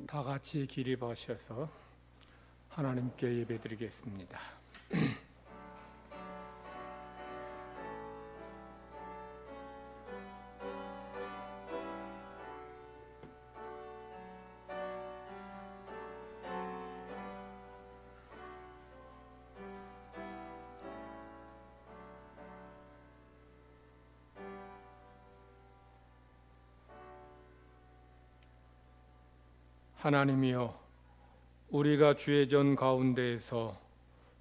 다 같이 기립하셔서 하나님께 예배드리겠습니다. 하나님이여, 우리가 주의 전 가운데에서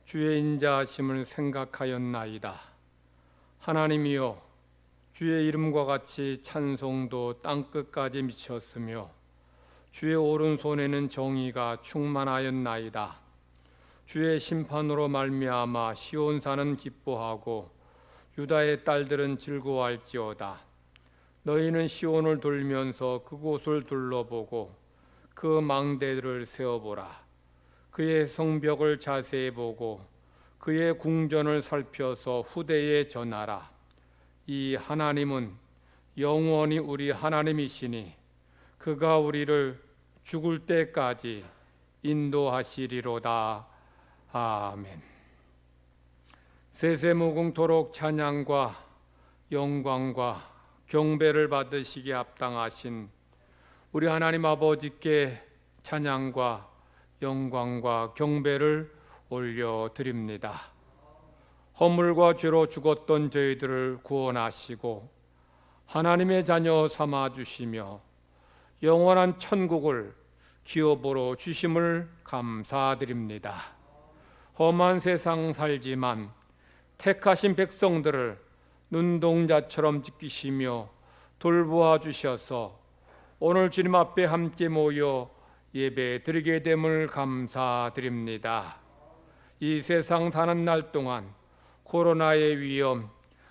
주의 인자하심을 생각하였나이다. 하나님이여, 주의 이름과 같이 찬송도 땅끝까지 미쳤으며 주의 오른손에는 정의가 충만하였나이다. 주의 심판으로 말미암아 시온산은 기뻐하고 유다의 딸들은 즐거워할지어다. 너희는 시온을 돌면서 그곳을 둘러보고 그 망대들을 세어보라. 그의 성벽을 자세히 보고 그의 궁전을 살펴서 후대에 전하라. 이 하나님은 영원히 우리 하나님이시니 그가 우리를 죽을 때까지 인도하시리로다. 아멘. 세세무궁토록 찬양과 영광과 경배를 받으시기에 합당하신 우리 하나님 아버지께 찬양과 영광과 경배를 올려드립니다. 허물과 죄로 죽었던 저희들을 구원하시고 하나님의 자녀 삼아주시며 영원한 천국을 기업으로 주심을 감사드립니다. 험한 세상 살지만 택하신 백성들을 눈동자처럼 지키시며 돌보아 주셔서 오늘 주님 앞에 함께 모여 예배 드리게 됨을 감사드립니다. 이 세상 사는 날 동안 코로나의 위험,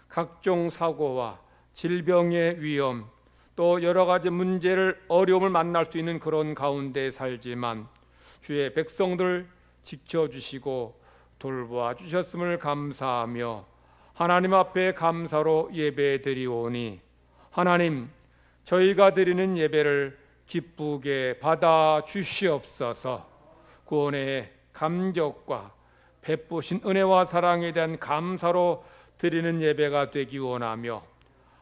각종 사고와 질병의 위험, 또 여러 가지 문제를 어려움을 만날 수 있는 그런 가운데 살지만 주의 백성들 지켜주시고 돌보아 주셨음을 감사하며 하나님 앞에 감사로 예배 드리오니 하나님, 저희가 드리는 예배를 기쁘게 받아 주시옵소서. 구원의 감격과 베푸신 은혜와 사랑에 대한 감사로 드리는 예배가 되기 원하며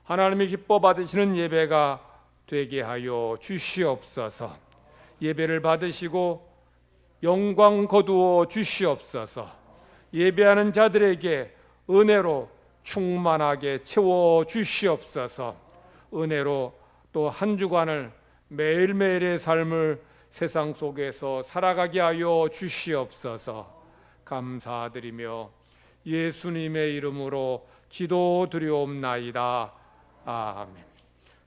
하나님이 기뻐 받으시는 예배가 되게 하여 주시옵소서. 예배를 받으시고 영광 거두어 주시옵소서. 예배하는 자들에게 은혜로 충만하게 채워 주시옵소서. 은혜로 또 한 주간을 매일매일의 삶을 세상 속에서 살아가게 하여 주시옵소서. 감사드리며 예수님의 이름으로 기도드리옵나이다. 아멘.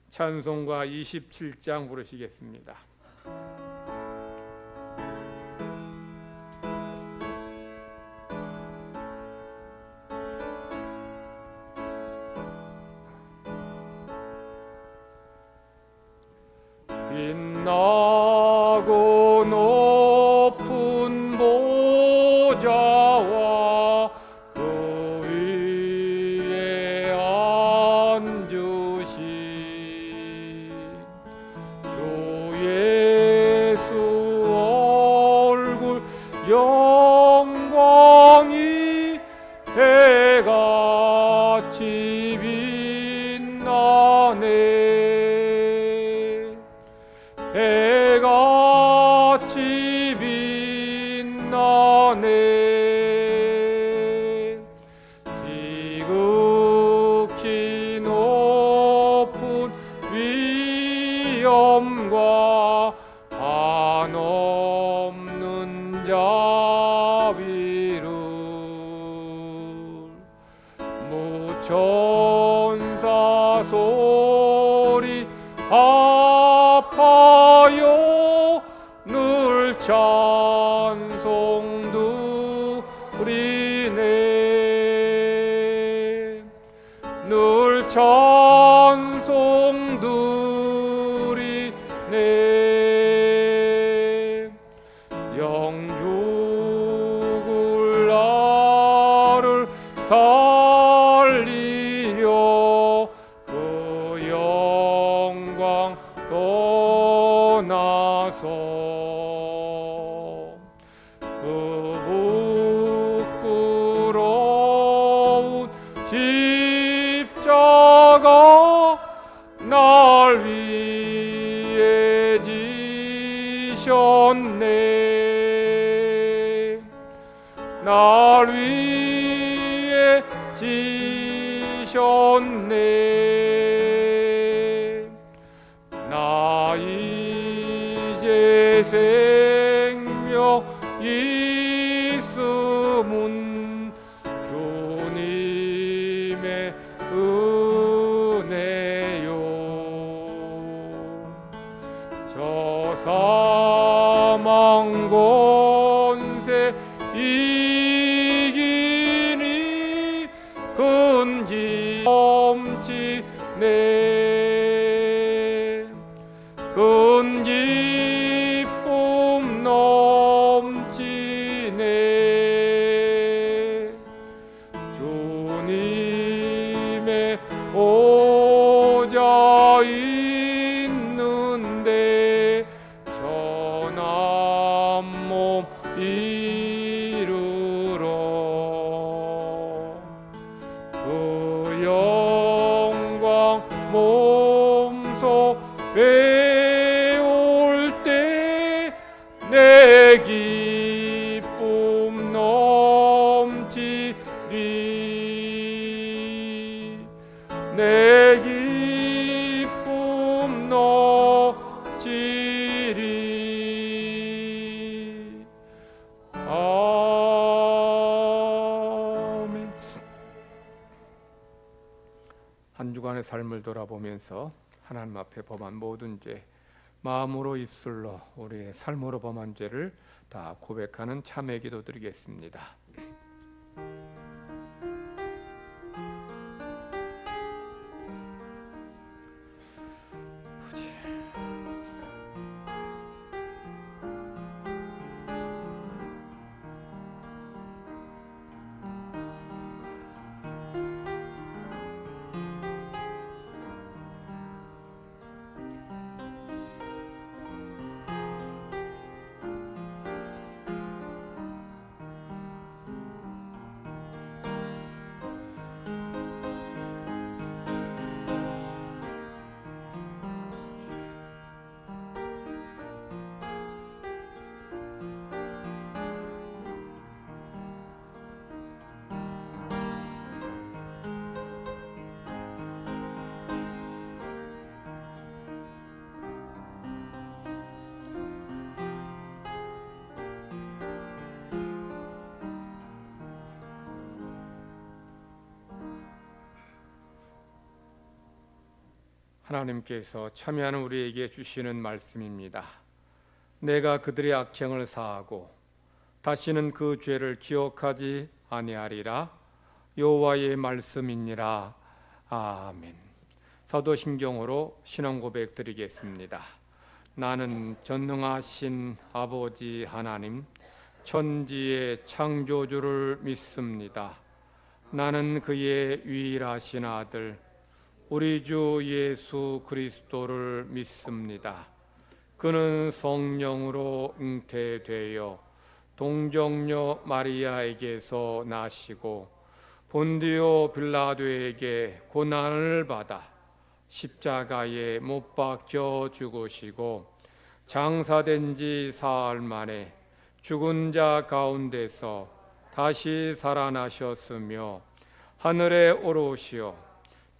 찬송가 27장 부르시겠습니다. 빛나고 높은 보좌와 그 위에 앉으신 주 예수 얼굴 영광이 해같이 빛나네. 해같이 빛나네. 지극히 높은 위엄과 한없는 자비를 무천사 소리 합하여 늘 찬송 드리네. 늘 찬송 드리네. 영육을 나를 살리려 그 영광 떠나서 지셨네. 나 이제 생명 있음은 주님의 은혜요. 저 사망 권세 이기니 근지 넘치네. 큰 기쁨 넘치네. 주님의 보좌 있는데 전한 몸 이루러 그 영광 몸소 배울 때 내 기쁨 넘치리. 내 기쁨 넘치리. 아멘. 한 주간의 삶을 돌아보면서 하나님 앞에 범한 모든 죄, 마음으로 입술로 우리의 삶으로 범한 죄를 다 고백하는 참회 기도 드리겠습니다. 하나님께서 참여하는 우리에게 주시는 말씀입니다. 내가 그들의 악행을 사하고 다시는 그 죄를 기억하지 아니하리라. 여호와의 말씀이니라. 아멘. 사도신경으로 신앙 고백 드리겠습니다. 나는 전능하신 아버지 하나님, 천지의 창조주를 믿습니다. 나는 그의 유일하신 아들 우리 주 예수 그리스도를 믿습니다. 그는 성령으로 잉태되어 동정녀 마리아에게서 나시고 본디오 빌라도에게 고난을 받아 십자가에 못 박혀 죽으시고 장사된 지 사흘 만에 죽은 자 가운데서 다시 살아나셨으며 하늘에 오르시어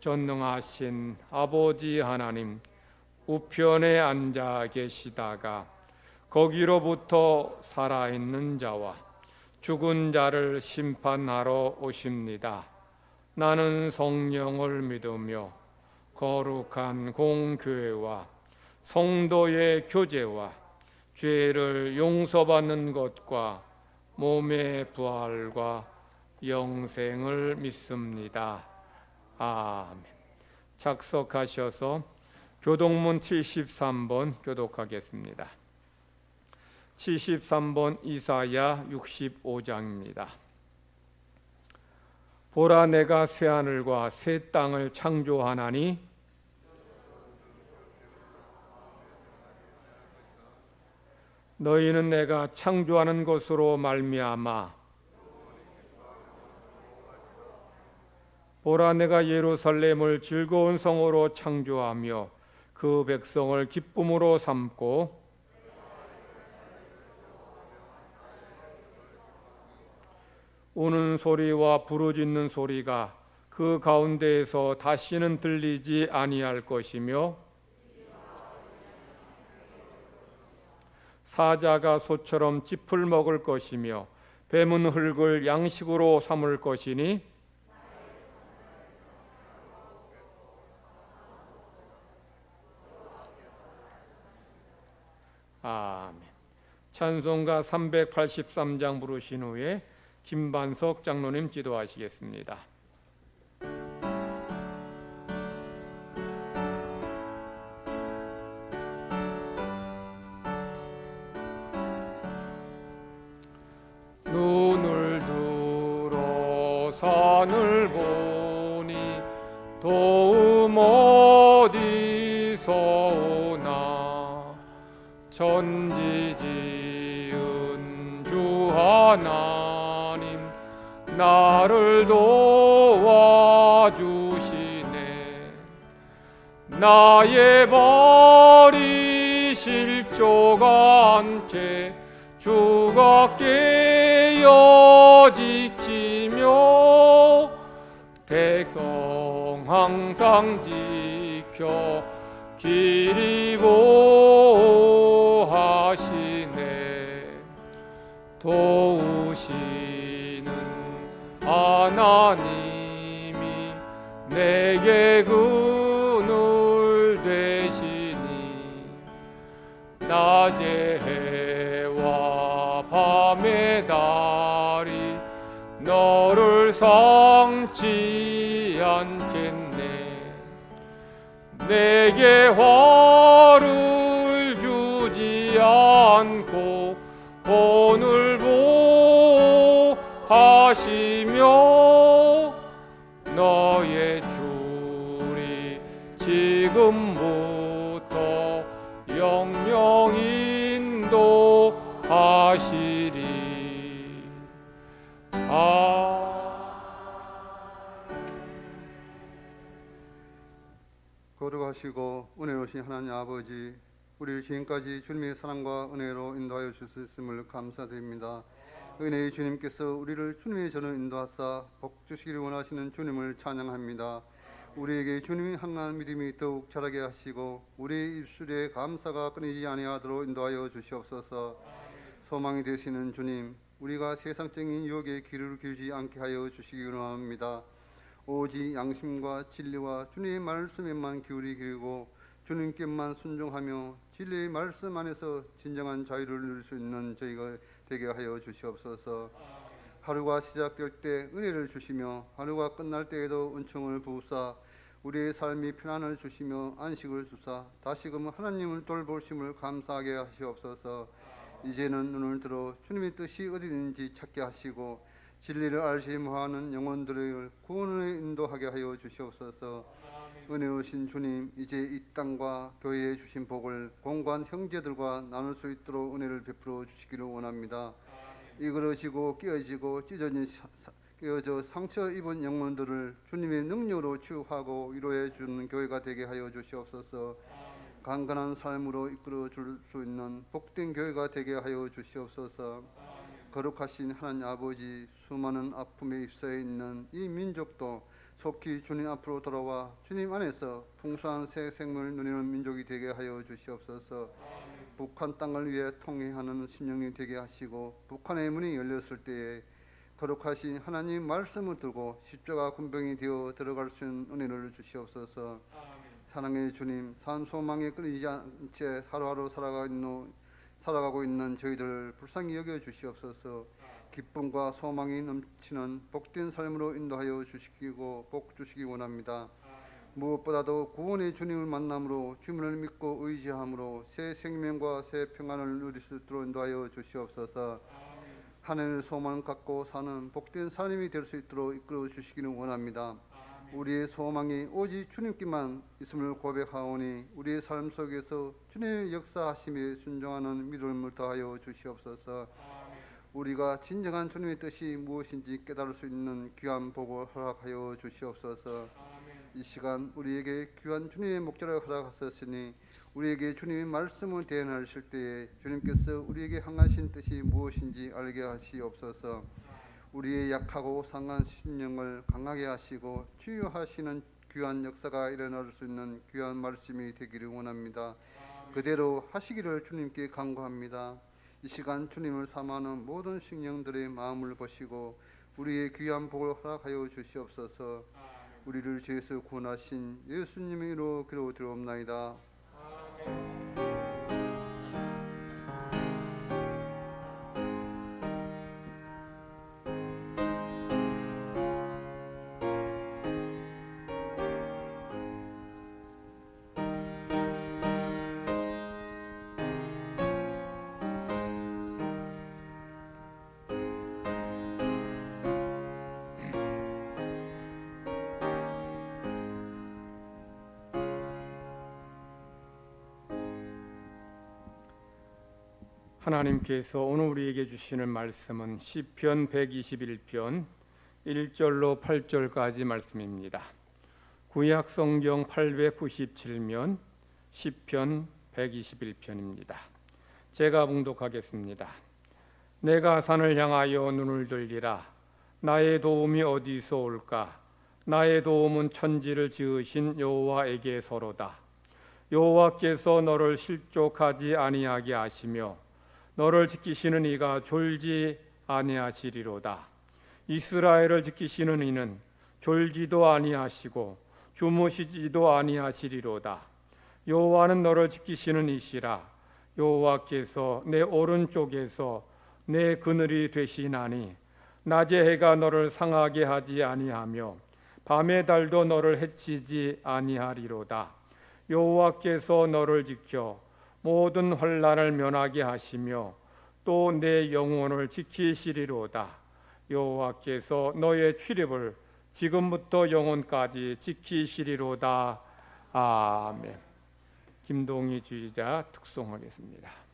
전능하신 아버지 하나님 우편에 앉아 계시다가 거기로부터 살아있는 자와 죽은 자를 심판하러 오십니다. 나는 성령을 믿으며 거룩한 공교회와 성도의 교제와 죄를 용서받는 것과 몸의 부활과 영생을 믿습니다. 아멘. 작석하셔서 교동문 73번 교독하겠습니다. 73번 이사야 65장입니다. 보라, 내가 새하늘과 새 땅을 창조하나니 너희는 내가 창조하는 것으로 말미암아 보라, 내가 예루살렘을 즐거운 성으로 창조하며 그 백성을 기쁨으로 삼고 우는 소리와 부르짖는 소리가 그 가운데에서 다시는 들리지 아니할 것이며 사자가 소처럼 짚을 먹을 것이며 뱀은 흙을 양식으로 삼을 것이니 아멘. 찬송가 383장 부르신 후에 김반석 장로님 지도하시겠습니다. 눈을 들어 산을 보니 도움 어디서 오나 천지지은 주 하나님 나를 도와주시네. 나의 발이 실족한 채 주가 깨어 지치며 대강 항상 지켜 길이 보하시네. 도우시는 하나님이 내게 그늘 되시니 낮에 해와 밤의 달이 너를 상치 않겠네. 내게 화를 주지 않고 오늘 보하시며 너의 줄이 지금부터 영영 인도하시리. 거룩하시고 은혜로우신 하나님 아버지, 우리를 지금까지 주님의 사랑과 은혜로 인도하여 주셨음을 감사드립니다. 은혜의 주님께서 우리를 주님의 전을 인도하사 복 주시기를 원하시는 주님을 찬양합니다. 우리에게 주님이 향한 믿음이 더욱 자라게 하시고 우리의 입술에 감사가 끊이지 아니하도록 인도하여 주시옵소서. 소망이 되시는 주님, 우리가 세상적인 유혹에 귀를 기울이지 않게 하여 주시기 원합니다. 오직 양심과 진리와 주님의 말씀에만 기울이고 주님께만 순종하며 진리의 말씀 안에서 진정한 자유를 누릴 수 있는 저희가 되게 하여 주시옵소서. 하루가 시작될 때 은혜를 주시며 하루가 끝날 때에도 은총을 부으사 우리의 삶이 평안을 주시며 안식을 주사 다시금 하나님을 돌보심을 감사하게 하시옵소서. 이제는 눈을 들어 주님의 뜻이 어디 있는지 찾게 하시고 진리를 알지 못하는 영혼들을 구원을 인도하게 하여 주시옵소서. 은혜로우신 주님, 이제 이 땅과 교회에 주신 복을 공고한 형제들과 나눌 수 있도록 은혜를 베풀어 주시기를 원합니다. 이그러지고 깨어져 상처 입은 영혼들을 주님의 능력으로 치유하고 위로해 주는 교회가 되게 하여 주시옵소서. 강건한 삶으로 이끌어 줄 수 있는 복된 교회가 되게 하여 주시옵소서. 거룩하신 하나님 아버지, 수많은 아픔에 휩싸여 있는 이 민족도 속히 주님 앞으로 돌아와 주님 안에서 풍성한 새 생명을 누리는 민족이 되게 하여 주시옵소서. 북한 땅을 위해 통회하는 심령이 되게 하시고 북한의 문이 열렸을 때에 거룩하신 하나님 말씀을 들고 십자가 군병이 되어 들어갈 수 있는 은혜를 주시옵소서. 사랑의 주님, 삶 소망에 끊이지 않은 채 하루하루 살아가고 있는 저희들을 불쌍히 여겨 주시옵소서. 기쁨과 소망이 넘치는 복된 삶으로 인도하여 주시고 복 주시기 원합니다. 무엇보다도 구원의 주님을 만남으로 주님을 믿고 의지함으로 새 생명과 새 평안을 누릴 수 있도록 인도하여 주시옵소서. 하늘의 소망을 갖고 사는 복된 삶이 될 수 있도록 이끌어 주시기를 원합니다. 우리의 소망이 오직 주님께만 있음을 고백하오니 우리의 삶 속에서 주님의 역사하심에 순종하는 믿음을 더하여 주시옵소서. 우리가 진정한 주님의 뜻이 무엇인지 깨달을 수 있는 귀한 복을 허락하여 주시옵소서. 이 시간 우리에게 귀한 주님의 목자를 허락하셨으니 우리에게 주님의 말씀을 대언하실 때에 주님께서 우리에게 향하신 뜻이 무엇인지 알게 하시옵소서. 우리의 약하고 상한 심령을 강하게 하시고 치유하시는 귀한 역사가 일어날 수 있는 귀한 말씀이 되기를 원합니다. 그대로 하시기를 주님께 간구합니다. 이 시간 주님을 사모하는 모든 심령들의 마음을 보시고 우리의 귀한 복을 허락하여 주시옵소서. 우리를 죄에서 구원하신 예수님의 이름으로 기도드리옵나이다. 하나님께서 오늘 우리에게 주시는 말씀은 시편 121편 1절로 8절까지 말씀입니다. 구약 성경 897면 시편 121편입니다. 제가 봉독하겠습니다. 내가 산을 향하여 눈을 들리라. 나의 도움이 어디서 올까? 나의 도움은 천지를 지으신 여호와에게서로다. 여호와께서 너를 실족하지 아니하게 하시며 너를 지키시는 이가 졸지 아니하시리로다. 이스라엘을 지키시는 이는 졸지도 아니하시고 주무시지도 아니하시리로다. 여호와는 너를 지키시는 이시라. 여호와께서 내 오른쪽에서 내 그늘이 되시나니 낮의 해가 너를 상하게 하지 아니하며 밤의 달도 너를 해치지 아니하리로다. 여호와께서 너를 지켜 모든 환난을 면하게 하시며 또 내 영혼을 지키시리로다. 여호와께서 너의 출입을 지금부터 영원까지 지키시리로다. 아멘. 김동희 주의자 특송하겠습니다.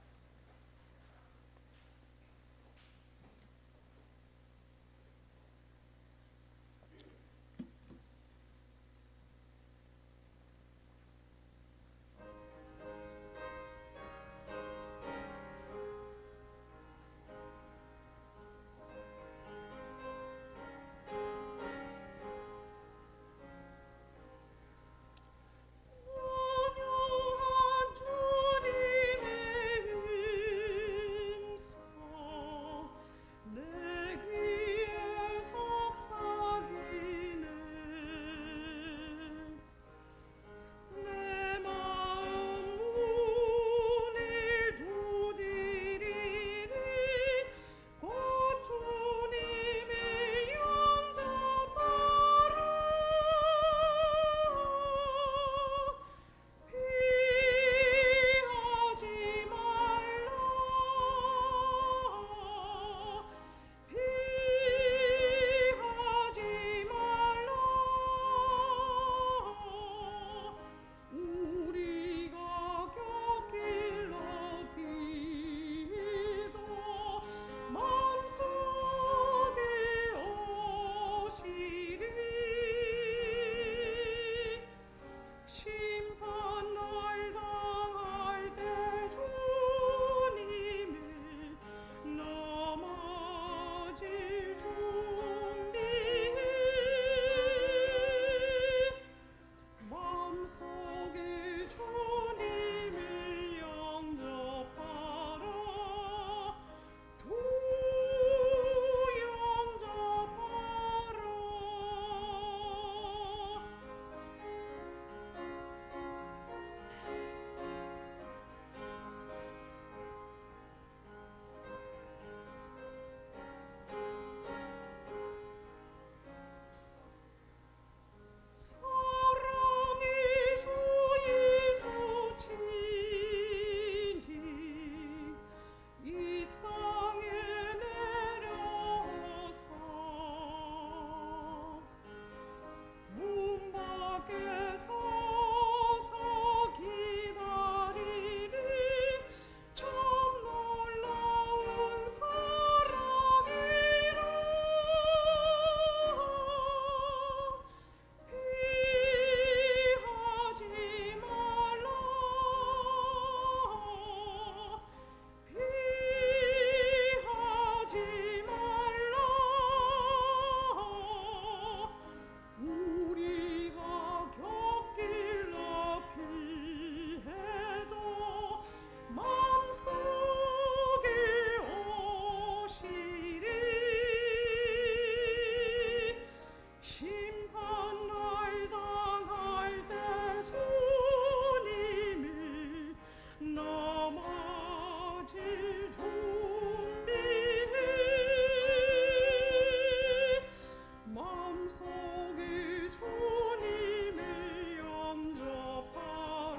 속이 주님을 영접하라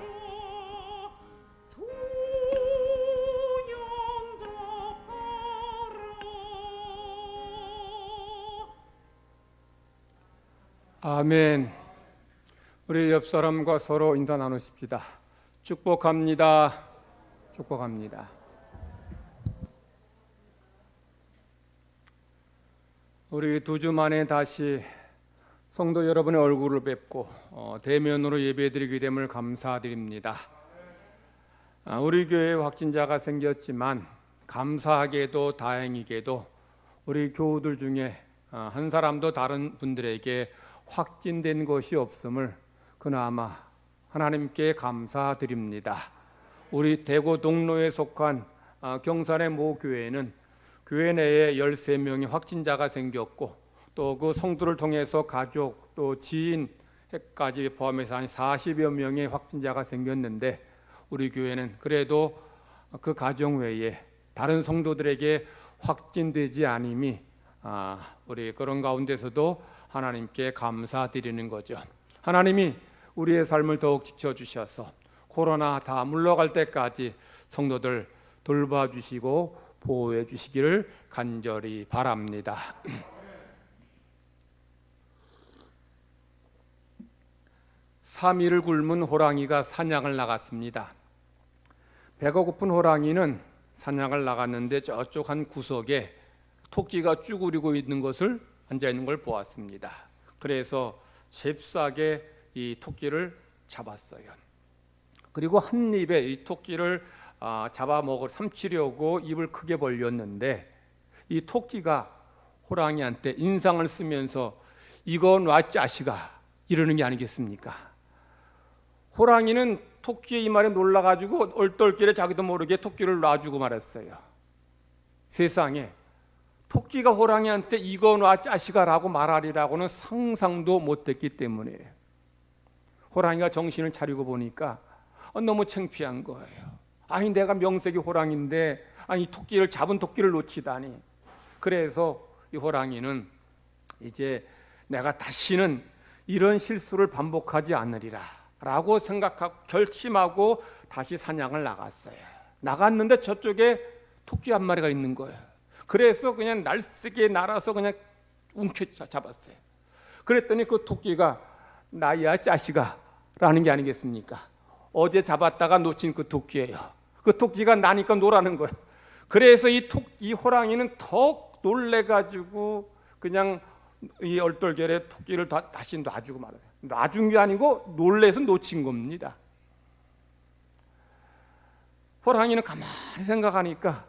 주 영접하라. 아멘. 우리 옆 사람과 서로 인사 나누십시다. 축복합니다. 축복합니다. 우리 2주 만에 다시 성도 여러분의 얼굴을 뵙고 대면으로 예배드리게 됨을 감사드립니다. 우리 교회에 확진자가 생겼지만 감사하게도 다행이게도 우리 교우들 중에 한 사람도 다른 분들에게 확진된 것이 없음을 그나마 하나님께 감사드립니다. 우리 대구 동로에 속한 경산의 모 교회는 교회 내에 13명의 확진자가 생겼고 또 그 성도를 통해서 가족 또 지인까지 포함해서 한 40여 명의 확진자가 생겼는데 우리 교회는 그래도 그 가정 외에 다른 성도들에게 확진되지 않음이 우리 그런 가운데서도 하나님께 감사드리는 거죠. 하나님이 우리의 삶을 더욱 지켜주셔서 코로나 다 물러갈 때까지 성도들 돌봐주시고 보호해 주시기를 간절히 바랍니다. 3일을 굶은 호랑이가 사냥을 나갔습니다. 배가 고픈 호랑이는 사냥을 나갔는데 저쪽 한 구석에 토끼가 쭈그리고 있는 것을 앉아 있는 걸 보았습니다. 그래서 잽싸게 이 토끼를 잡았어요. 그리고 한 입에 이 토끼를 잡아먹을 삼키려고 입을 크게 벌렸는데 이 토끼가 호랑이한테 인상을 쓰면서 이거 놔 자식아 이러는 게 아니겠습니까? 호랑이는 토끼의 이 말에 놀라가지고 얼떨결에 자기도 모르게 토끼를 놔주고 말았어요. 세상에 토끼가 호랑이한테 이거 놔 자식아라고 말하리라고는 상상도 못했기 때문에 호랑이가 정신을 차리고 보니까 너무 창피한 거예요. 아니 내가 명색이 호랑인데 아니 토끼를 잡은 토끼를 놓치다니. 그래서 이 호랑이는 이제 내가 다시는 이런 실수를 반복하지 않으리라 라고 생각하고 결심하고 다시 사냥을 나갔어요. 나갔는데 저쪽에 토끼 한 마리가 있는 거예요. 그래서 그냥 날쌔게 날아서 그냥 움켜 잡았어요. 그랬더니 그 토끼가 나야 자식아 라는 게 아니겠습니까? 어제 잡았다가 놓친 그 토끼예요. 그 토끼가 나니까 노라는 거예요. 그래서 이 호랑이는 더 놀래가지고 그냥 이 얼떨결에 토끼를 다시 놔주고 말아요. 놔준 게 아니고 놀래서 놓친 겁니다. 호랑이는 가만히 생각하니까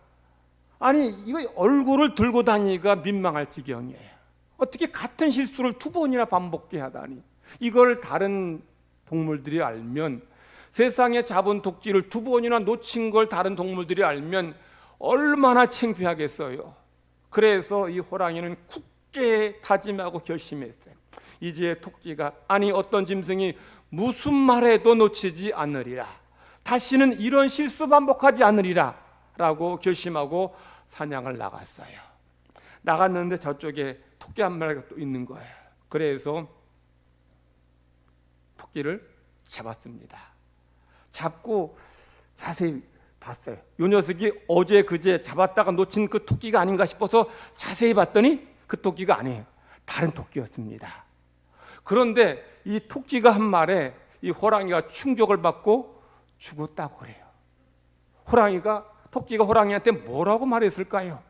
아니 이거 얼굴을 들고 다니기가 민망할 지경이에요. 어떻게 같은 실수를 2번이나 반복해 하다니. 이걸 다른 동물들이 알면 세상에 잡은 토끼를 2번이나 놓친 걸 다른 동물들이 알면 얼마나 창피하겠어요. 그래서 이 호랑이는 굳게 다짐하고 결심했어요. 이제 토끼가 아니 어떤 짐승이 무슨 말해도 놓치지 않으리라. 다시는 이런 실수 반복하지 않으리라 라고 결심하고 사냥을 나갔어요. 나갔는데 저쪽에 토끼 한 마리가 또 있는 거예요. 그래서 토끼를 잡았습니다. 잡고 자세히 봤어요. 이 녀석이 어제 그제 잡았다가 놓친 그 토끼가 아닌가 싶어서 자세히 봤더니 그 토끼가 아니에요. 다른 토끼였습니다. 그런데 이 토끼가 한 말에 이 호랑이가 충격을 받고 죽었다고 그래요. 토끼가 호랑이한테 뭐라고 말했을까요?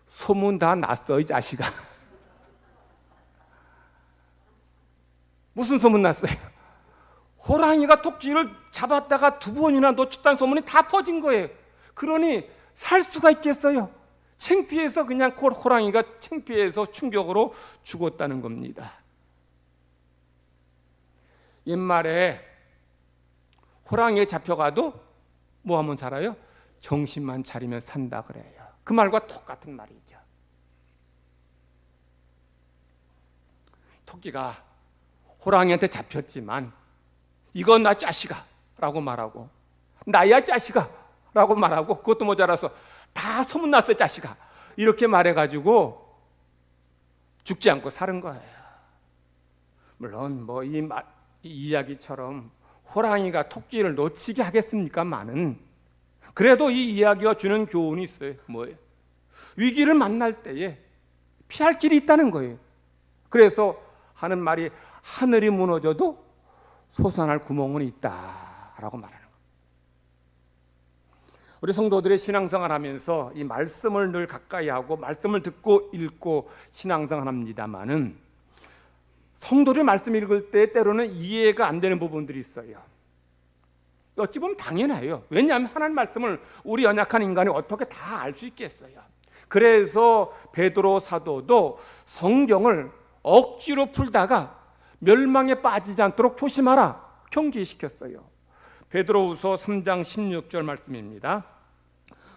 소문 다 났어 이 자식아. 무슨 소문 났어요? 호랑이가 토끼를 잡았다가 2번이나 놓쳤다는 소문이 다 퍼진 거예요. 그러니 살 수가 있겠어요? 창피해서 그냥 호랑이가 창피해서 충격으로 죽었다는 겁니다. 옛말에 호랑이에 잡혀가도 뭐 하면 살아요? 정신만 차리면 산다 그래요. 그 말과 똑같은 말이죠. 토끼가 호랑이한테 잡혔지만 이건 나 자식아 라고 말하고 나야 자식아 라고 말하고 그것도 모자라서 다 소문났어 자식아 이렇게 말해가지고 죽지 않고 사는 거예요. 물론 뭐 이 이야기처럼 호랑이가 토끼를 놓치게 하겠습니까마는 그래도 이 이야기가 주는 교훈이 있어요. 뭐예요? 위기를 만날 때에 피할 길이 있다는 거예요. 그래서 하는 말이 하늘이 무너져도 솟아날 구멍은 있다라고 말하는 거예요. 우리 성도들의 신앙생활하면서 이 말씀을 늘 가까이 하고 말씀을 듣고 읽고 신앙생활합니다마는 성도들 말씀 읽을 때 때로는 이해가 안 되는 부분들이 있어요. 어찌 보면 당연해요. 왜냐하면 하나님 말씀을 우리 연약한 인간이 어떻게 다 알 수 있겠어요. 그래서 베드로 사도도 성경을 억지로 풀다가 멸망에 빠지지 않도록 조심하라 경계시켰어요. 베드로후서 3장 16절 말씀입니다.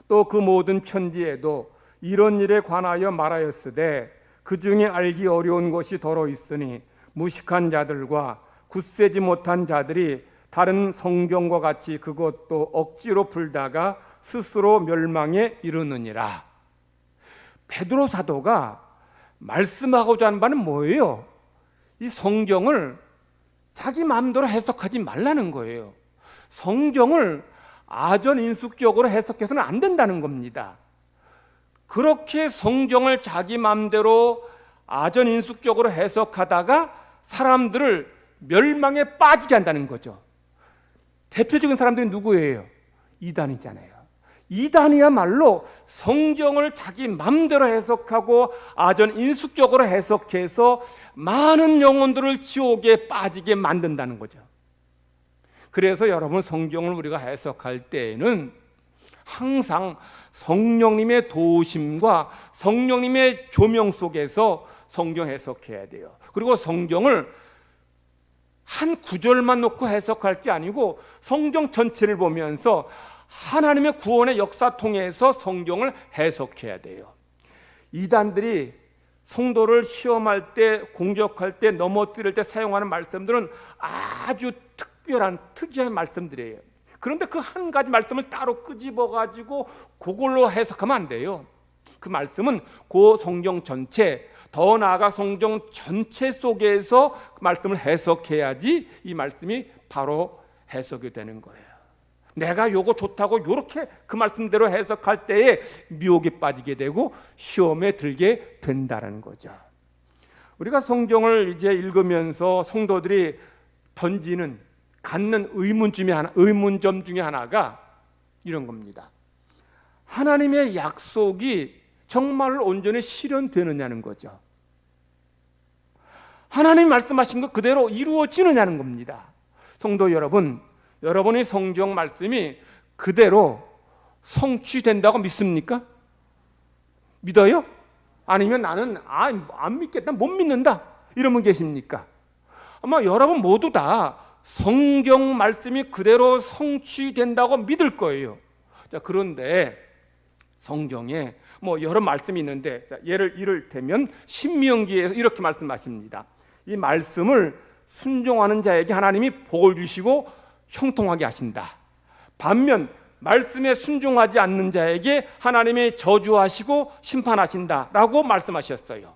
또 그 모든 편지에도 이런 일에 관하여 말하였으되 그 중에 알기 어려운 것이 더러 있으니 무식한 자들과 굳세지 못한 자들이 다른 성경과 같이 그것도 억지로 풀다가 스스로 멸망에 이르느니라. 베드로 사도가 말씀하고자 하는 바는 뭐예요? 이 성경을 자기 마음대로 해석하지 말라는 거예요. 성경을 아전인수격으로 해석해서는 안 된다는 겁니다. 그렇게 성경을 자기 마음대로 아전인수격으로 해석하다가 사람들을 멸망에 빠지게 한다는 거죠. 대표적인 사람들이 누구예요? 이단이잖아요. 이단이야말로 성경을 자기 마음대로 해석하고 아전인수격으로 해석해서 많은 영혼들을 지옥에 빠지게 만든다는 거죠. 그래서 여러분 성경을 우리가 해석할 때에는 항상 성령님의 도우심과 성령님의 조명 속에서 성경 해석해야 돼요. 그리고 성경을 한 구절만 놓고 해석할 게 아니고 성경 전체를 보면서 하나님의 구원의 역사 통해서 성경을 해석해야 돼요. 이단들이 성도를 시험할 때, 공격할 때, 넘어뜨릴 때 사용하는 말씀들은 아주 특이한 말씀들이에요. 그런데 그 한 가지 말씀을 따로 끄집어가지고 그걸로 해석하면 안 돼요. 그 말씀은 그 성경 전체, 더 나아가 성경 전체 속에서 그 말씀을 해석해야지 이 말씀이 바로 해석이 되는 거예요. 내가 요거 좋다고 요렇게 그 말씀대로 해석할 때에 미혹에 빠지게 되고 시험에 들게 된다는 거죠. 우리가 성경을 이제 읽으면서 성도들이 갖는 의문점 중에 하나가 이런 겁니다. 하나님의 약속이 정말 온전히 실현되느냐는 거죠. 하나님이 말씀하신 것 그대로 이루어지느냐는 겁니다. 성도 여러분, 여러분의 성경 말씀이 그대로 성취된다고 믿습니까? 믿어요? 아니면 나는 안 믿겠다, 못 믿는다 이런 분 계십니까? 아마 여러분 모두 다 성경 말씀이 그대로 성취된다고 믿을 거예요. 자, 그런데 성경에 여러 말씀이 있는데, 자, 이를테면 신명기에서 이렇게 말씀하십니다. 이 말씀을 순종하는 자에게 하나님이 복을 주시고 형통하게 하신다. 반면 말씀에 순종하지 않는 자에게 하나님이 저주하시고 심판하신다라고 말씀하셨어요.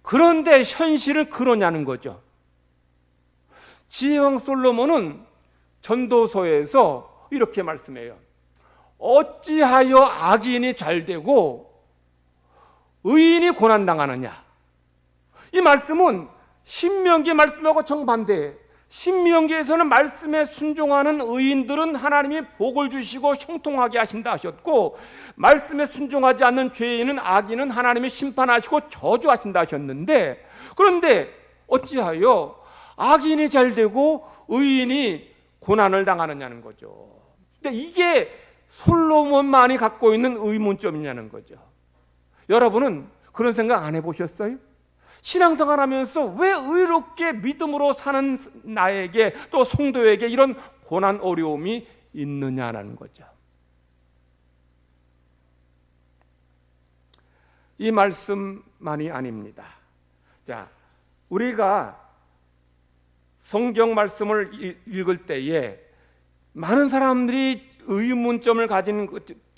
그런데 현실은 그러냐는 거죠. 지혜왕 솔로몬은 전도서에서 이렇게 말씀해요. 어찌하여 악인이 잘되고 의인이 고난당하느냐. 이 말씀은 신명기 말씀하고 정반대예요. 신명기에서는 말씀에 순종하는 의인들은 하나님이 복을 주시고 형통하게 하신다 하셨고, 말씀에 순종하지 않는 죄인은 악인은 하나님이 심판하시고 저주하신다 하셨는데, 그런데 어찌하여 악인이 잘되고 의인이 고난을 당하느냐는 거죠. 근데 이게 솔로몬만이 갖고 있는 의문점이냐는 거죠. 여러분은 그런 생각 안 해보셨어요? 신앙생활 하면서 왜 의롭게 믿음으로 사는 나에게 또 성도에게 이런 고난 어려움이 있느냐는 거죠. 이 말씀만이 아닙니다. 자, 우리가 성경 말씀을 읽을 때에 많은 사람들이 의문점을 가진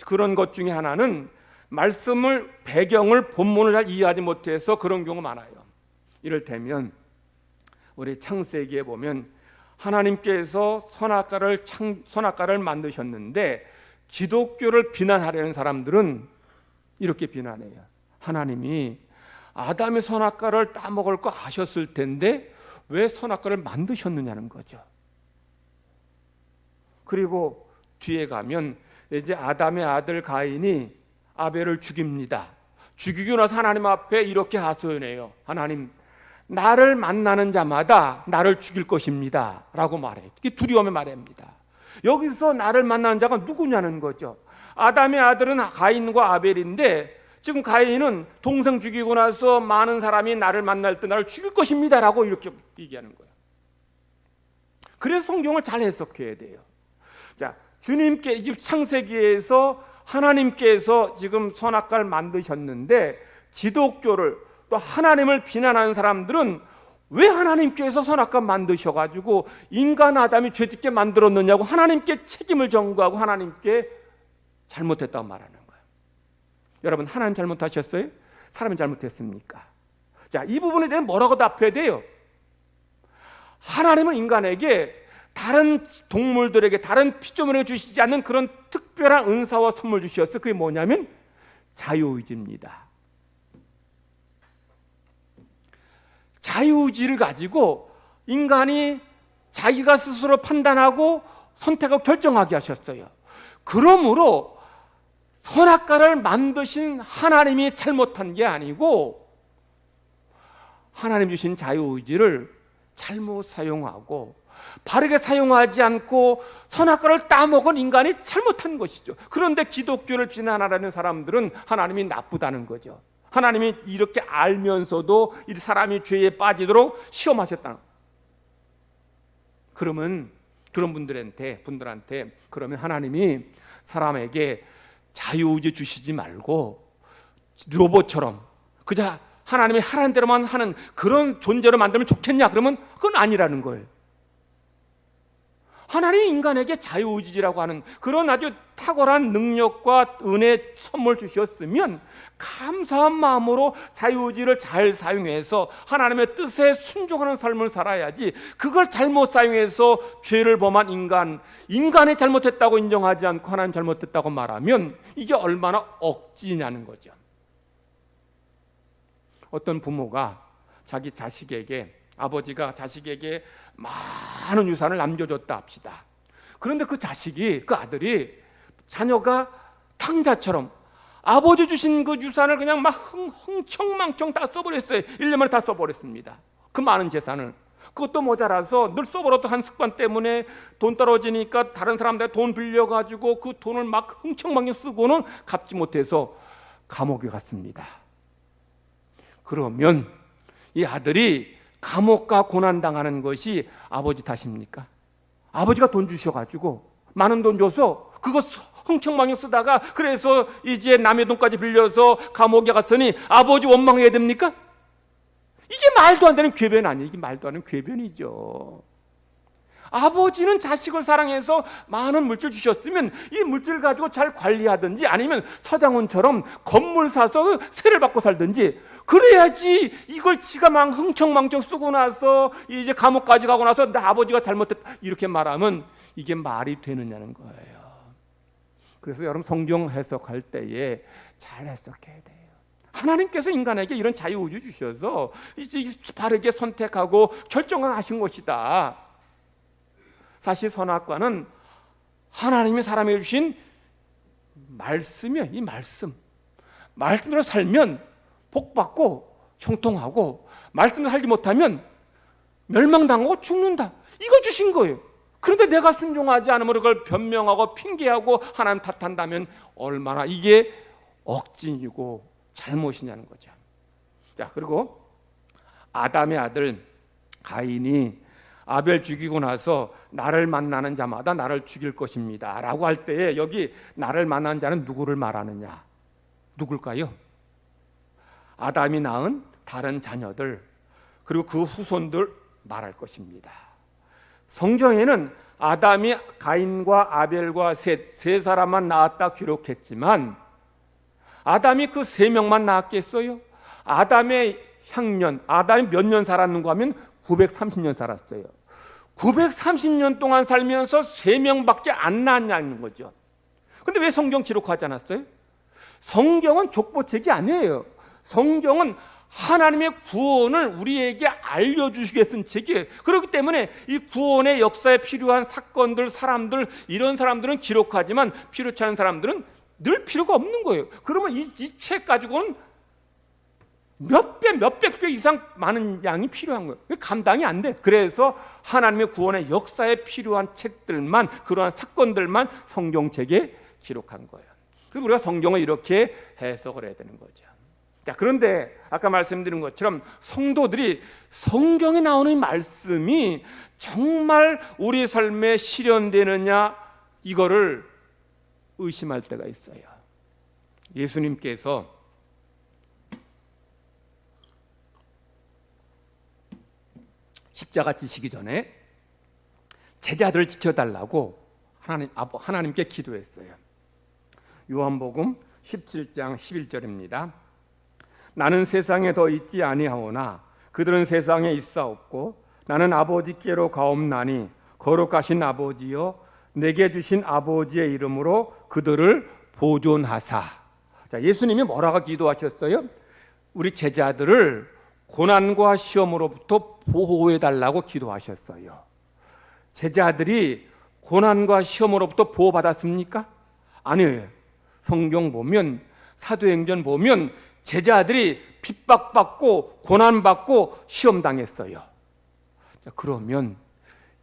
그런 것 중에 하나는 말씀을 배경을 본문을 잘 이해하지 못해서 그런 경우가 많아요. 이를테면 우리 창세기에 보면 하나님께서 선악과를 만드셨는데 기독교를 비난하려는 사람들은 이렇게 비난해요. 하나님이 아담이 선악과를 따먹을 거 아셨을 텐데 왜 선악과를 만드셨느냐는 거죠. 그리고 뒤에 가면 이제 아담의 아들 가인이 아벨을 죽입니다. 죽이고 나서 하나님 앞에 이렇게 하소연해요. 하나님, 나를 만나는 자마다 나를 죽일 것입니다 라고 말해요. 이게 두려움의 말입니다. 여기서 나를 만나는 자가 누구냐는 거죠. 아담의 아들은 가인과 아벨인데 지금 가인은 동생 죽이고 나서 많은 사람이 나를 만날 때 나를 죽일 것입니다 라고 이렇게 얘기하는 거예요. 그래서 성경을 잘 해석해야 돼요. 자, 주님께 지금 창세기에서 하나님께서 지금 선악과를 만드셨는데 기독교를 또 하나님을 비난하는 사람들은 왜 하나님께서 선악과 만드셔가지고 인간 아담이 죄짓게 만들었느냐고 하나님께 책임을 전가하고 하나님께 잘못했다고 말하는 거예요. 여러분, 하나님 잘못하셨어요? 사람이 잘못했습니까? 자, 이 부분에 대해 뭐라고 답해야 돼요? 하나님은 인간에게 다른 동물들에게 다른 피조물에게 주시지 않는 그런 특별한 은사와 선물 주셨어요. 그게 뭐냐면 자유의지입니다. 자유의지를 가지고 인간이 자기가 스스로 판단하고 선택하고 결정하게 하셨어요. 그러므로 선악과를 만드신 하나님이 잘못한 게 아니고 하나님 주신 자유의지를 잘못 사용하고 바르게 사용하지 않고 선악과를 따먹은 인간이 잘못한 것이죠. 그런데 기독교를 비난하려는 사람들은 하나님이 나쁘다는 거죠. 하나님이 이렇게 알면서도 이 사람이 죄에 빠지도록 시험하셨다는. 그러면 그런 분들한테 그러면 하나님이 사람에게 자유의지 주시지 말고 로봇처럼 그저 하나님이 하라는 대로만 하는 그런 존재로 만들면 좋겠냐? 그러면 그건 아니라는 거예요. 하나님이 인간에게 자유의지라고 하는 그런 아주 탁월한 능력과 은혜 선물 주셨으면 감사한 마음으로 자유의지를 잘 사용해서 하나님의 뜻에 순종하는 삶을 살아야지, 그걸 잘못 사용해서 죄를 범한 인간이 잘못했다고 인정하지 않고 하나님 잘못했다고 말하면 이게 얼마나 억지냐는 거죠. 어떤 부모가 자기 자식에게, 아버지가 자식에게 많은 유산을 남겨줬다 합시다. 그런데 그 자식이, 그 아들이, 자녀가 탕자처럼 아버지 주신 그 유산을 그냥 막 흥청망청 다 써버렸어요. 1년 만에 다 써버렸습니다. 그 많은 재산을. 그것도 모자라서 늘 써버렸던 한 습관 때문에 돈 떨어지니까 다른 사람들 돈 빌려가지고 그 돈을 막 흥청망청 쓰고는 갚지 못해서 감옥에 갔습니다. 그러면 이 아들이 감옥과 고난당하는 것이 아버지 탓입니까? 아버지가 돈 주셔가지고 많은 돈 줘서 그거 흥청망청 쓰다가 그래서 이제 남의 돈까지 빌려서 감옥에 갔으니 아버지 원망해야 됩니까? 이게 말도 안 되는 궤변 아니에요. 이게 말도 안 되는 궤변이죠. 아버지는 자식을 사랑해서 많은 물질 주셨으면 이 물질 가지고 잘 관리하든지 아니면 서장훈처럼 건물 사서 세를 받고 살든지 그래야지, 이걸 지가 막 흥청망청 쓰고 나서 이제 감옥까지 가고 나서 나 아버지가 잘못했다 이렇게 말하면 이게 말이 되느냐는 거예요. 그래서 여러분, 성경 해석할 때에 잘 해석해야 돼요. 하나님께서 인간에게 이런 자유의지 주셔서 이제 바르게 선택하고 결정을 하신 것이다. 사실 선악과는 하나님이 사람에게 주신 말씀이에요. 이 말씀으로 살면 복받고 형통하고, 말씀으로 살지 못하면 멸망당하고 죽는다. 이거 주신 거예요. 그런데 내가 순종하지 않으면 그걸 변명하고 핑계하고 하나님 탓한다면 얼마나 이게 억진이고 잘못이냐는 거죠. 자, 그리고 아담의 아들 가인이 아벨 죽이고 나서 나를 만나는 자마다 나를 죽일 것입니다 라고 할 때에 여기 나를 만나는 자는 누구를 말하느냐? 누굴까요? 아담이 낳은 다른 자녀들, 그리고 그 후손들 말할 것입니다. 성경에는 아담이 가인과 아벨과 셋, 세 사람만 낳았다 기록했지만 아담이 그 3명만 낳았겠어요? 아담의 향년, 아담이 몇 년 살았는가 하면 930년 살았어요. 930년 동안 살면서 3명밖에 안 낳았냐는 거죠. 근데 왜 성경 기록하지 않았어요? 성경은 족보책이 아니에요. 성경은 하나님의 구원을 우리에게 알려주시게 쓴 책이에요. 그렇기 때문에 이 구원의 역사에 필요한 사건들, 사람들, 이런 사람들은 기록하지만 필요치 않은 사람들은 늘 필요가 없는 거예요. 그러면 이 책 가지고는 몇백 배 이상 많은 양이 필요한 거예요. 감당이 안 돼. 그래서 하나님의 구원의 역사에 필요한 책들만, 그러한 사건들만 성경책에 기록한 거예요. 그래서 우리가 성경을 이렇게 해석을 해야 되는 거죠. 자, 그런데 아까 말씀드린 것처럼 성도들이 성경에 나오는 말씀이 정말 우리 삶에 실현되느냐, 이거를 의심할 때가 있어요. 예수님께서 십자가 지시기 전에 제자들을 지켜달라고 하나님께 기도했어요. 요한복음 17장 11절입니다. 나는 세상에 더 있지 아니하오나 그들은 세상에 있사옵고 나는 아버지께로 가옵나니 거룩하신 아버지여 내게 주신 아버지의 이름으로 그들을 보존하사. 자, 예수님이 뭐라고 기도하셨어요? 우리 제자들을 고난과 시험으로부터 보호해달라고 기도하셨어요. 제자들이 고난과 시험으로부터 보호받았습니까? 아니에요. 성경 보면, 사도행전 보면 제자들이 핍박받고 고난받고 시험당했어요. 자, 그러면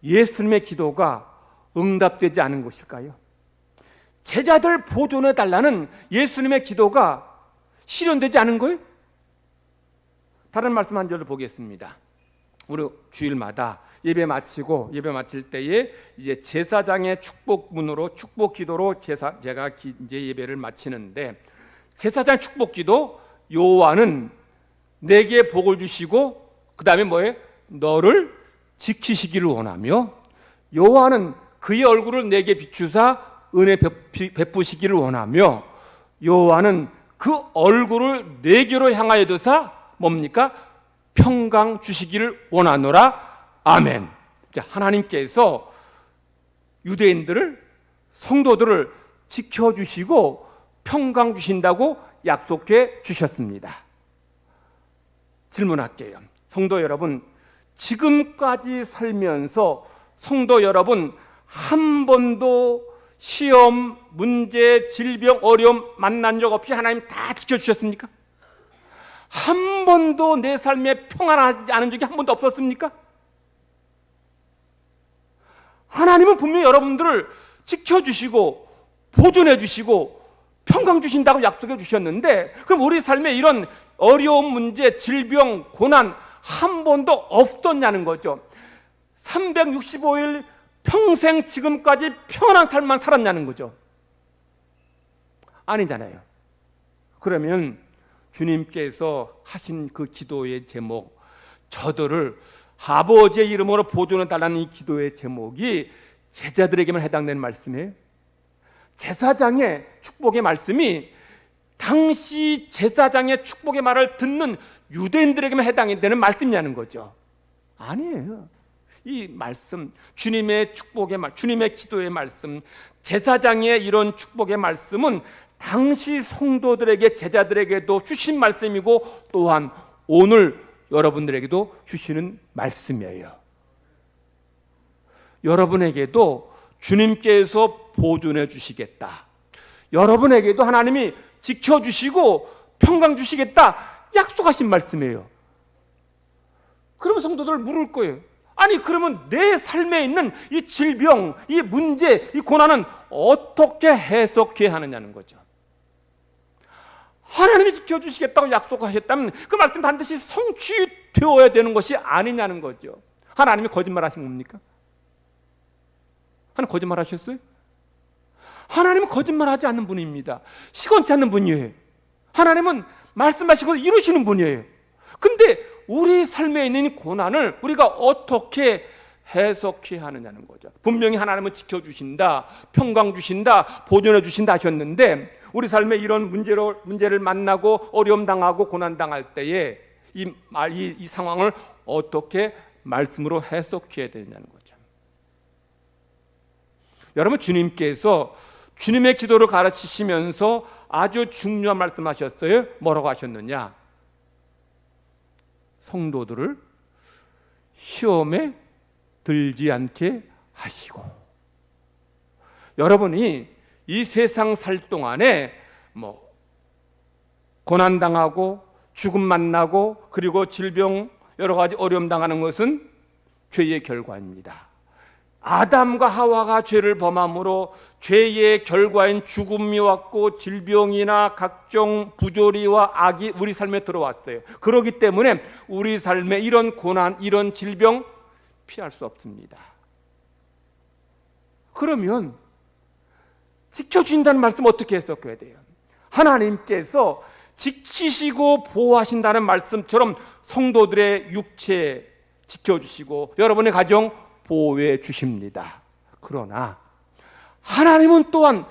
예수님의 기도가 응답되지 않은 것일까요? 제자들 보존해달라는 예수님의 기도가 실현되지 않은 거예요? 다른 말씀 한 절을 보겠습니다. 우리 주일마다 예배 마칠 때에 이제 제사장의 축복문으로 축복 기도로 제가 이제 예배를 마치는데, 제사장 축복 기도, 여호와는 내게 복을 주시고 그 다음에 뭐예요? 너를 지키시기를 원하며, 여호와는 그의 얼굴을 내게 비추사 은혜 베푸시기를 원하며, 여호와는 그 얼굴을 내게로 향하여 두사 뭡니까? 평강 주시기를 원하노라. 아멘. 자, 하나님께서 유대인들을, 성도들을 지켜주시고 평강 주신다고 약속해 주셨습니다. 질문할게요. 성도 여러분, 지금까지 살면서 성도 여러분 한 번도 시험, 문제, 질병, 어려움 만난 적 없이 하나님 다 지켜주셨습니까? 한 번도 내 삶에 평안하지 않은 적이 한 번도 없었습니까? 하나님은 분명히 여러분들을 지켜주시고 보존해 주시고 평강 주신다고 약속해 주셨는데, 그럼 우리 삶에 이런 어려운 문제, 질병, 고난 한 번도 없었냐는 거죠. 365일 평생 지금까지 평안한 삶만 살았냐는 거죠. 아니잖아요. 그러면 주님께서 하신 그 기도의 제목, 저들을 아버지의 이름으로 보존해 달라는 이 기도의 제목이 제자들에게만 해당되는 말씀이에요. 제사장의 축복의 말씀이 당시 제사장의 축복의 말을 듣는 유대인들에게만 해당이 되는 말씀이냐는 거죠. 아니에요. 이 말씀, 주님의 축복의 말, 주님의 기도의 말씀, 제사장의 이런 축복의 말씀은 당시 성도들에게, 제자들에게도 주신 말씀이고 또한 오늘 여러분들에게도 주시는 말씀이에요. 여러분에게도 주님께서 보존해 주시겠다, 여러분에게도 하나님이 지켜주시고 평강 주시겠다 약속하신 말씀이에요. 그러면 성도들 물을 거예요. 아니, 그러면 내 삶에 있는 이 질병, 이 문제, 이 고난은 어떻게 해석해야 하느냐는 거죠. 하나님이 지켜주시겠다고 약속하셨다면 그 말씀 반드시 성취되어야 되는 것이 아니냐는 거죠. 하나님이 거짓말하신 겁니까? 하나님 거짓말하셨어요? 하나님은 거짓말하지 않는 분입니다. 시건치 않는 분이에요. 하나님은 말씀하시고 이루시는 분이에요. 근데 우리 삶에 있는 고난을 우리가 어떻게 해석해야 하느냐는 거죠. 분명히 하나님은 지켜주신다, 평강 주신다, 보존해 주신다 하셨는데 우리 삶에 이런 문제를 만나고 어려움 당하고 고난 당할 때에 이 상황을 어떻게 말씀으로 해석해야 되냐는 거죠. 여러분, 주님께서 주님의 기도를 가르치시면서 아주 중요한 말씀하셨어요. 뭐라고 하셨느냐? 성도들을 시험에 들지 않게 하시고. 여러분이 이 세상 살 동안에 고난 당하고 죽음 만나고 그리고 질병 여러 가지 어려움 당하는 것은 죄의 결과입니다. 아담과 하와가 죄를 범함으로 죄의 결과인 죽음이 왔고 질병이나 각종 부조리와 악이 우리 삶에 들어왔어요. 그렇기 때문에 우리 삶에 이런 고난, 이런 질병 피할 수 없습니다. 그러면 지켜주신다는 말씀 어떻게 해석해야 돼요? 하나님께서 지키시고 보호하신다는 말씀처럼 성도들의 육체 지켜주시고 여러분의 가정 보호해 주십니다. 그러나 하나님은 또한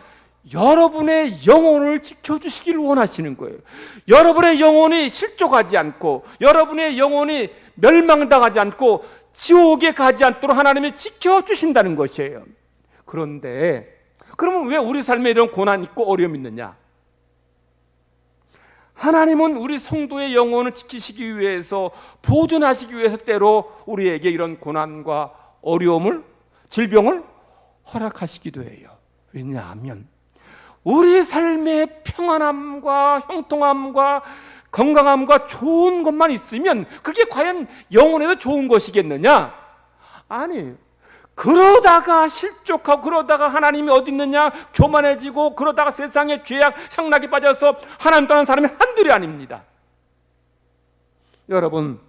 여러분의 영혼을 지켜주시기를 원하시는 거예요. 여러분의 영혼이 실족하지 않고 여러분의 영혼이 멸망당하지 않고 지옥에 가지 않도록 하나님이 지켜주신다는 것이에요. 그런데 그러면 왜 우리 삶에 이런 고난 있고 어려움이 있느냐? 하나님은 우리 성도의 영혼을 지키시기 위해서 보존하시기 위해서 때로 우리에게 이런 고난과 어려움을 질병을 허락하시기도 해요. 왜냐하면 우리 삶의 평안함과 형통함과 건강함과 좋은 것만 있으면 그게 과연 영혼에도 좋은 것이겠느냐? 아니에요. 그러다가 실족하고 그러다가 하나님이 어디 있느냐 교만해지고 그러다가 세상의 죄악 상락에 빠져서 하나님 떠난 사람이 한둘이 아닙니다. 여러분,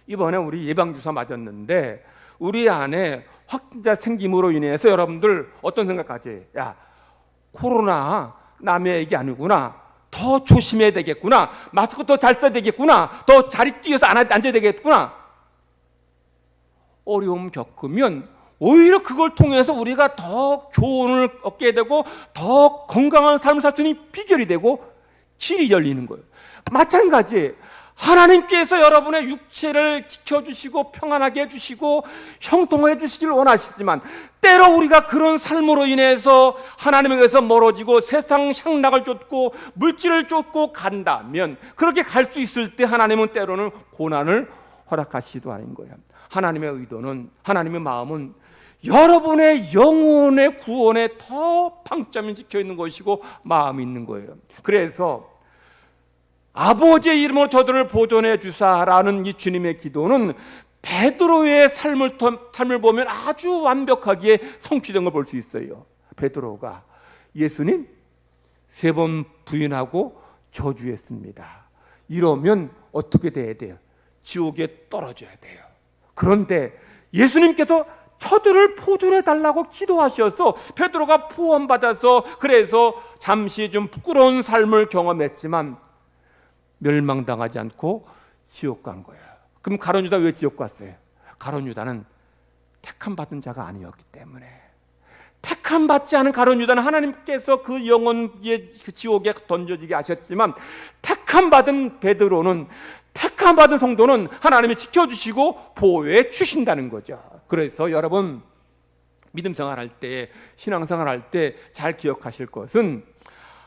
이번에 우리 예방주사 맞았는데 우리 안에 확진자 생김으로 인해서 여러분들 어떤 생각까지? 야, 코로나 남의 얘기 아니구나. 더 조심해야 되겠구나. 마스크 더 잘 써야 되겠구나. 더 자리 뛰어서 앉아야 되겠구나. 어려움 겪으면 오히려 그걸 통해서 우리가 더 교훈을 얻게 되고 더 건강한 삶을 살 수 있는 비결이 되고 길이 열리는 거예요. 마찬가지 하나님께서 여러분의 육체를 지켜주시고 평안하게 해주시고 형통해 주시길 원하시지만 때로 우리가 그런 삶으로 인해서 하나님에게서 멀어지고 세상 향락을 쫓고 물질을 쫓고 간다면 그렇게 갈 수 있을 때 하나님은 때로는 고난을 허락하시기도 하는 거예요. 하나님의 의도는, 하나님의 마음은 여러분의 영혼의 구원에 더 방점이 찍혀 있는 것이고 마음이 있는 거예요. 그래서 아버지의 이름으로 저들을 보존해 주사라는 이 주님의 기도는 베드로의 삶을 보면 아주 완벽하게 성취된 걸 볼 수 있어요. 베드로가 예수님 3번 부인하고 저주했습니다. 이러면 어떻게 돼야 돼요? 지옥에 떨어져야 돼요. 그런데 예수님께서 저들을 보존해 달라고 기도하셔서 베드로가 구원받아서 그래서 잠시 좀 부끄러운 삶을 경험했지만 멸망당하지 않고 지옥 간 거예요. 그럼 가룟 유다 왜 지옥 갔어요? 가룟 유다는 택함 받은 자가 아니었기 때문에. 택함 받지 않은 가룟 유다는 하나님께서 그 영혼의 그 지옥에 던져지게 하셨지만 택함 받은 베드로는, 택함 받은 성도는 하나님이 지켜주시고 보호해 주신다는 거죠. 그래서 여러분 믿음 생활할 때, 신앙생활 할 때 잘 기억하실 것은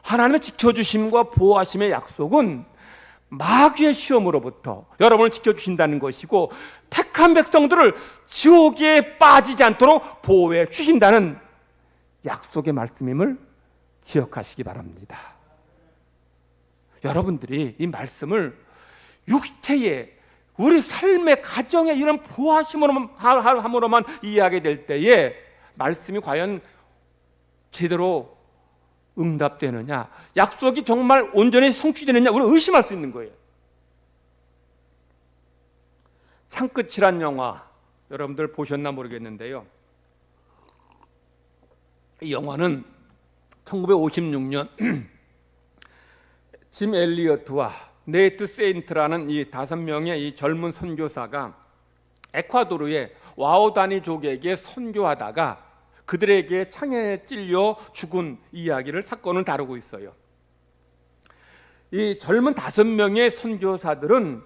하나님의 지켜주심과 보호하심의 약속은 마귀의 시험으로부터 여러분을 지켜주신다는 것이고 택한 백성들을 지옥에 빠지지 않도록 보호해 주신다는 약속의 말씀임을 기억하시기 바랍니다. 여러분들이 이 말씀을 육체에 우리 삶의 가정에 이런 보호하심으로만 이해하게 될 때에 말씀이 과연 제대로 응답되느냐, 약속이 정말 온전히 성취되느냐 우리가 의심할 수 있는 거예요. 창끝이란 영화 여러분들 보셨나 모르겠는데요, 이 영화는 1956년 짐 엘리어트와 네이트 세인트라는 이 5명의 이 젊은 선교사가 에콰도르의 와오다니족에게 선교하다가 그들에게 창에 찔려 죽은 이야기를 사건을 다루고 있어요. 이 젊은 5명의 선교사들은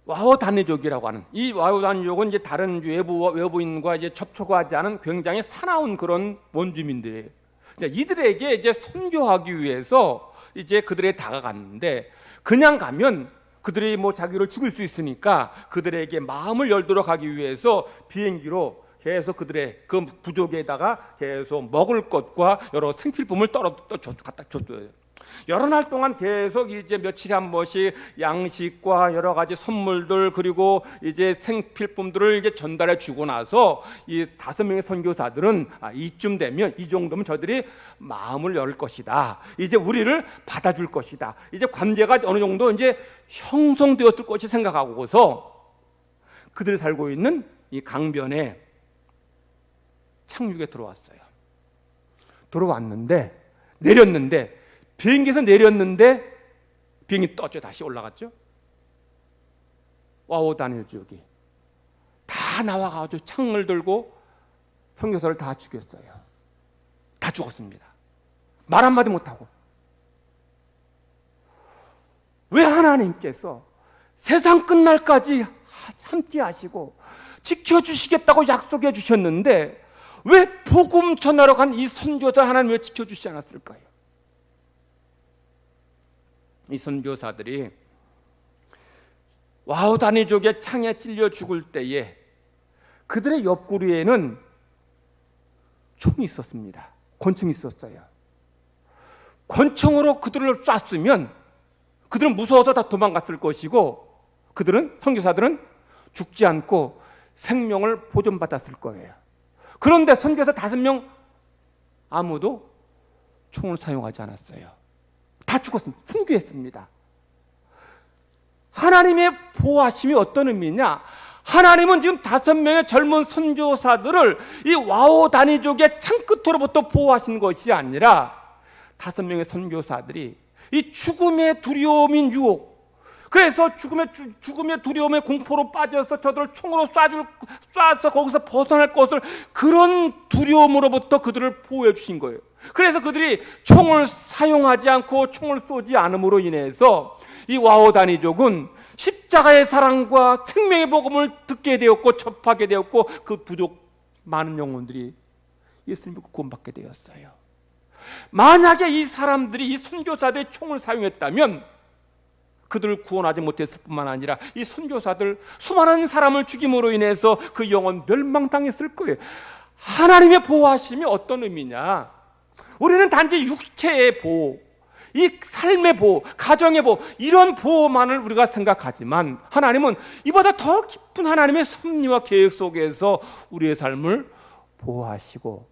와우다니족이라고 하는, 이 와우다니족은 이제 다른 외부인과 이제 접촉하지 않은 굉장히 사나운 그런 원주민들이에요. 이들에게 이제 선교하기 위해서 이제 그들에 다가갔는데, 그냥 가면 그들이 뭐 자기를 죽일 수 있으니까 그들에게 마음을 열도록 하기 위해서 비행기로 계속 그들의 그 부족에다가 계속 먹을 것과 여러 생필품을 갖다 줬어요. 여러 날 동안 계속 이제 며칠에 한 번씩 양식과 여러 가지 선물들, 그리고 이제 생필품들을 이제 전달해 주고 나서 이 5명의 선교사들은 이쯤 되면, 이 정도면 저들이 마음을 열 것이다, 이제 우리를 받아줄 것이다, 이제 관계가 어느 정도 이제 형성되었을 것이 생각하고서 그들이 살고 있는 이 강변에 착륙에 들어왔어요. 들어왔는데, 내렸는데, 비행기에서 내렸는데 비행기 떠져 다시 올라갔죠. 와우다니족이 다 나와가지고 창을 들고 선교사를 다 죽였어요. 다 죽었습니다. 말 한마디 못하고. 왜 하나님께서 세상 끝날까지 함께 하시고 지켜주시겠다고 약속해 주셨는데 왜 복음 전하러 간 이 선교사 하나님 왜 지켜주시지 않았을까요? 이 선교사들이 와우다니족의 창에 찔려 죽을 때에 그들의 옆구리에는 총이 있었습니다. 권총이 있었어요. 권총으로 그들을 쐈으면 그들은 무서워서 다 도망갔을 것이고, 선교사들은 죽지 않고 생명을 보존받았을 거예요. 그런데 선교사 5명 아무도 총을 사용하지 않았어요. 다 죽었습니다. 순교했습니다. 하나님의 보호하심이 어떤 의미냐? 하나님은 지금 5명의 젊은 선교사들을 이 와우다니족의 창끝으로부터 보호하신 것이 아니라 5명의 선교사들이 이 죽음의 두려움인 유혹, 그래서 죽음의 두려움의 공포로 빠져서 저들을 총으로 쏴서 거기서 벗어날 것을, 그런 두려움으로부터 그들을 보호해 주신 거예요. 그래서 그들이 총을 사용하지 않고 총을 쏘지 않음으로 인해서 이 와우다니족은 십자가의 사랑과 생명의 복음을 듣게 되었고 접하게 되었고, 그 부족 많은 영혼들이 예수님 믿고 구원받게 되었어요. 만약에 이 사람들이, 이 선교사들이 총을 사용했다면 그들을 구원하지 못했을 뿐만 아니라 이 선교사들 수많은 사람을 죽임으로 인해서 그 영혼 멸망당했을 거예요. 하나님의 보호하심이 어떤 의미냐? 우리는 단지 육체의 보호, 이 삶의 보호, 가정의 보호, 이런 보호만을 우리가 생각하지만 하나님은 이보다 더 깊은 하나님의 섭리와 계획 속에서 우리의 삶을 보호하시고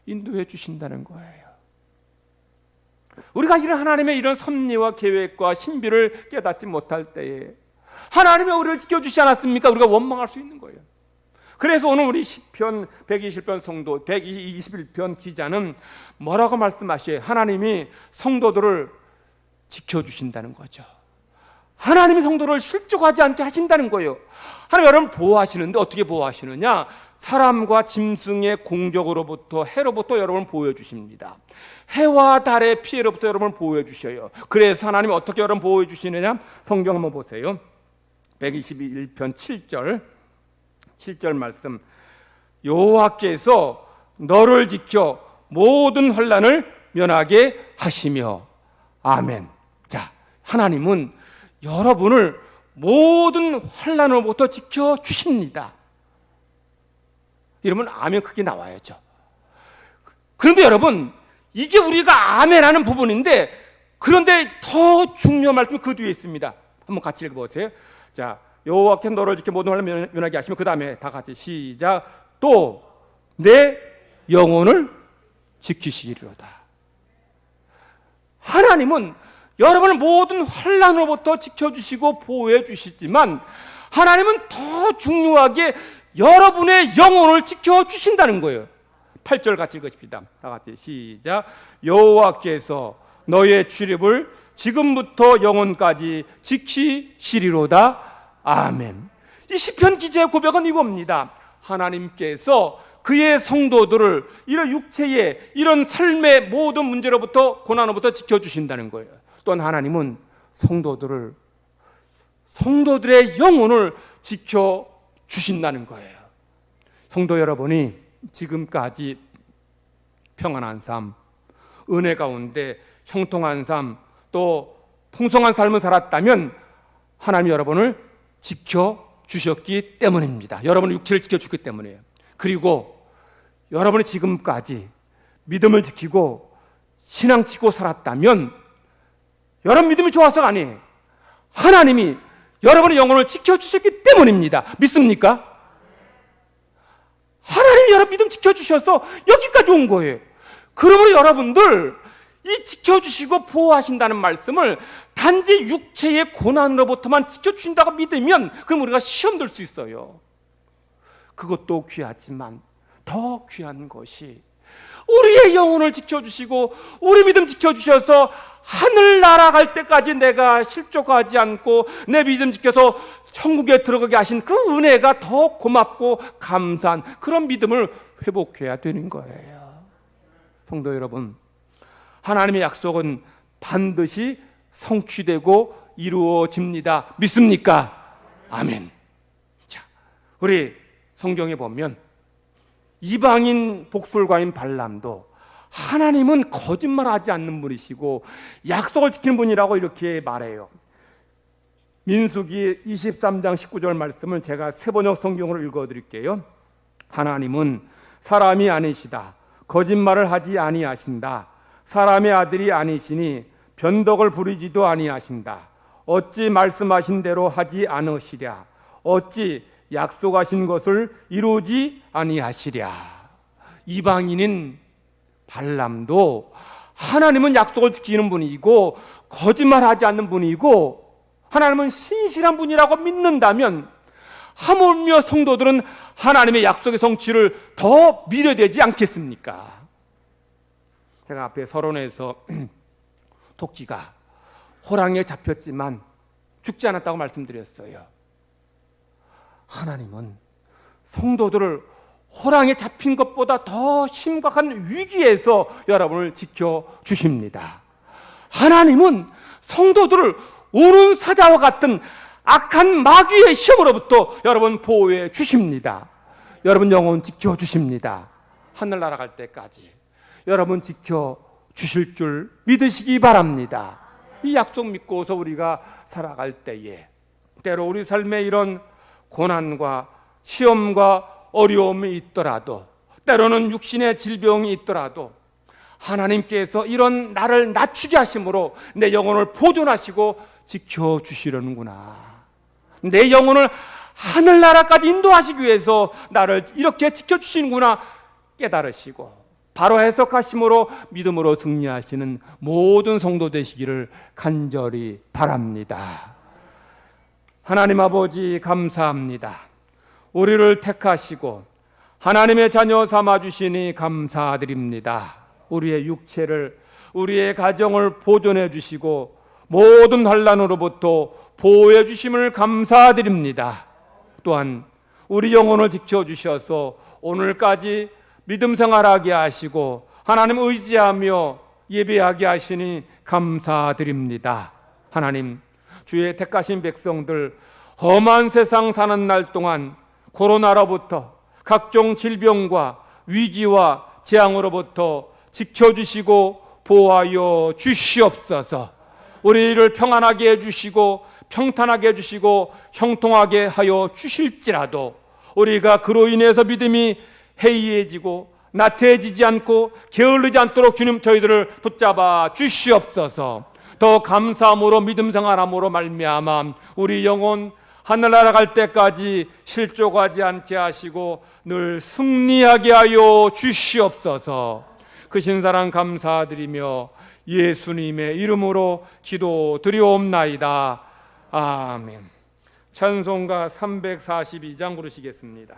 인도해 주신다는 거예요. 우리가 이런 하나님의 이런 섭리와 계획과 신비를 깨닫지 못할 때에 하나님이 우리를 지켜주시지 않았습니까? 우리가 원망할 수 있는 거예요. 그래서 오늘 우리 시편 120편 성도 121편 기자는 뭐라고 말씀하셔요? 하나님이 성도들을 지켜주신다는 거죠. 하나님이 성도를 실족하지 않게 하신다는 거예요. 하나님 여러분 보호하시는데 어떻게 보호하시느냐? 사람과 짐승의 공격으로부터, 해로부터 여러분을 보호해 주십니다. 해와 달의 피해로부터 여러분을 보호해 주셔요. 그래서 하나님이 어떻게 여러분 보호해 주시느냐? 성경 한번 보세요. 121편 7절 말씀. 여호와께서 너를 지켜 모든 환난을 면하게 하시며. 아멘. 자, 하나님은 여러분을 모든 환난으로부터 지켜 주십니다. 이러면 아멘 크게 나와야죠. 그런데 여러분, 이게 우리가 아멘하는 부분인데, 그런데 더 중요한 말씀이 그 뒤에 있습니다. 한번 같이 읽어보세요. 자, 여호와께서 너를 지켜 모든 환난을 면하게 하시면, 그 다음에 다 같이 시작. 또 내 영혼을 지키시리로다. 하나님은 여러분을 모든 환난으로부터 지켜주시고 보호해 주시지만 하나님은 더 중요하게 여러분의 영혼을 지켜주신다는 거예요. 8절 같이 읽으십시다. 다 같이 시작. 여호와께서 너의 출입을 지금부터 영원까지 지키시리로다. 아멘. 이 시편 기자의 고백은 이겁니다. 하나님께서 그의 성도들을 이런 육체의 이런 삶의 모든 문제로부터 고난으로부터 지켜주신다는 거예요. 또한 하나님은 성도들의 영혼을 지켜주신다는 거예요. 성도 여러분이 지금까지 평안한 삶, 은혜 가운데 형통한 삶, 또 풍성한 삶을 살았다면 하나님이 여러분을 지켜주셨기 때문입니다. 여러분의 육체를 지켜주기 때문이에요. 그리고 여러분이 지금까지 믿음을 지키고 신앙 지키고 살았다면 여러분 믿음이 좋아서가 아니에요. 하나님이 여러분의 영혼을 지켜주셨기 때문입니다. 믿습니까? 하나님이 여러분 믿음 지켜주셔서 여기까지 온 거예요. 그러므로 여러분들 이 지켜주시고 보호하신다는 말씀을 단지 육체의 고난으로부터만 지켜주신다고 믿으면 그럼 우리가 시험 들 수 있어요. 그것도 귀하지만 더 귀한 것이 우리의 영혼을 지켜주시고 우리 믿음 지켜주셔서 하늘 날아갈 때까지 내가 실족하지 않고 내 믿음 지켜서 천국에 들어가게 하신 그 은혜가 더 고맙고 감사한 그런 믿음을 회복해야 되는 거예요. 성도 여러분, 하나님의 약속은 반드시 성취되고 이루어집니다. 믿습니까? 아멘. 자, 우리 성경에 보면 이방인 복술가인 발람도 하나님은 거짓말하지 않는 분이시고 약속을 지키는 분이라고 이렇게 말해요. 민수기 23장 19절 말씀을 제가 새번역 성경으로 읽어드릴게요. 하나님은 사람이 아니시다. 거짓말을 하지 아니하신다. 사람의 아들이 아니시니 변덕을 부리지도 아니하신다. 어찌 말씀하신 대로 하지 않으시랴. 어찌 약속하신 것을 이루지 아니하시랴. 이방인인 발람도 하나님은 약속을 지키는 분이고 거짓말하지 않는 분이고 하나님은 신실한 분이라고 믿는다면 하물며 성도들은 하나님의 약속의 성취를 더 믿어야 되지 않겠습니까? 제가 앞에 서론에서 토끼가 호랑이에 잡혔지만 죽지 않았다고 말씀드렸어요. 하나님은 성도들을 호랑이에 잡힌 것보다 더 심각한 위기에서 여러분을 지켜주십니다. 하나님은 성도들을 우는 사자와 같은 악한 마귀의 시험으로부터 여러분 보호해 주십니다. 여러분 영혼 지켜주십니다. 하늘 날아갈 때까지 여러분 지켜주실 줄 믿으시기 바랍니다. 이 약속 믿고서 우리가 살아갈 때에 때로 우리 삶에 이런 고난과 시험과 어려움이 있더라도 때로는 육신의 질병이 있더라도 하나님께서 이런 나를 낮추게 하심으로 내 영혼을 보존하시고 지켜주시려는구나. 내 영혼을 하늘나라까지 인도하시기 위해서 나를 이렇게 지켜주시는구나 깨달으시고 바로 해석하심으로 믿음으로 승리하시는 모든 성도 되시기를 간절히 바랍니다. 하나님 아버지 감사합니다. 우리를 택하시고 하나님의 자녀 삼아주시니 감사드립니다. 우리의 육체를 우리의 가정을 보존해 주시고 모든 환난으로부터 보호해 주심을 감사드립니다. 또한 우리 영혼을 지켜주셔서 오늘까지 믿음 생활하게 하시고 하나님 의지하며 예배하게 하시니 감사드립니다. 하나님 주의 택하신 백성들 험한 세상 사는 날 동안 코로나로부터 각종 질병과 위기와 재앙으로부터 지켜주시고 보호하여 주시옵소서. 우리를 평안하게 해주시고 평탄하게 해주시고 형통하게 하여 주실지라도 우리가 그로 인해서 믿음이 해이해지고 나태해지지 않고 게을르지 않도록 주님 저희들을 붙잡아 주시옵소서. 더 감사함으로 믿음 생활함으로 말미암아 우리 영혼 하늘 날아갈 때까지 실족하지 않게 하시고 늘 승리하게 하여 주시옵소서. 크신 사랑 감사드리며 예수님의 이름으로 기도드리옵나이다. 아멘. 찬송가 342장 부르시겠습니다.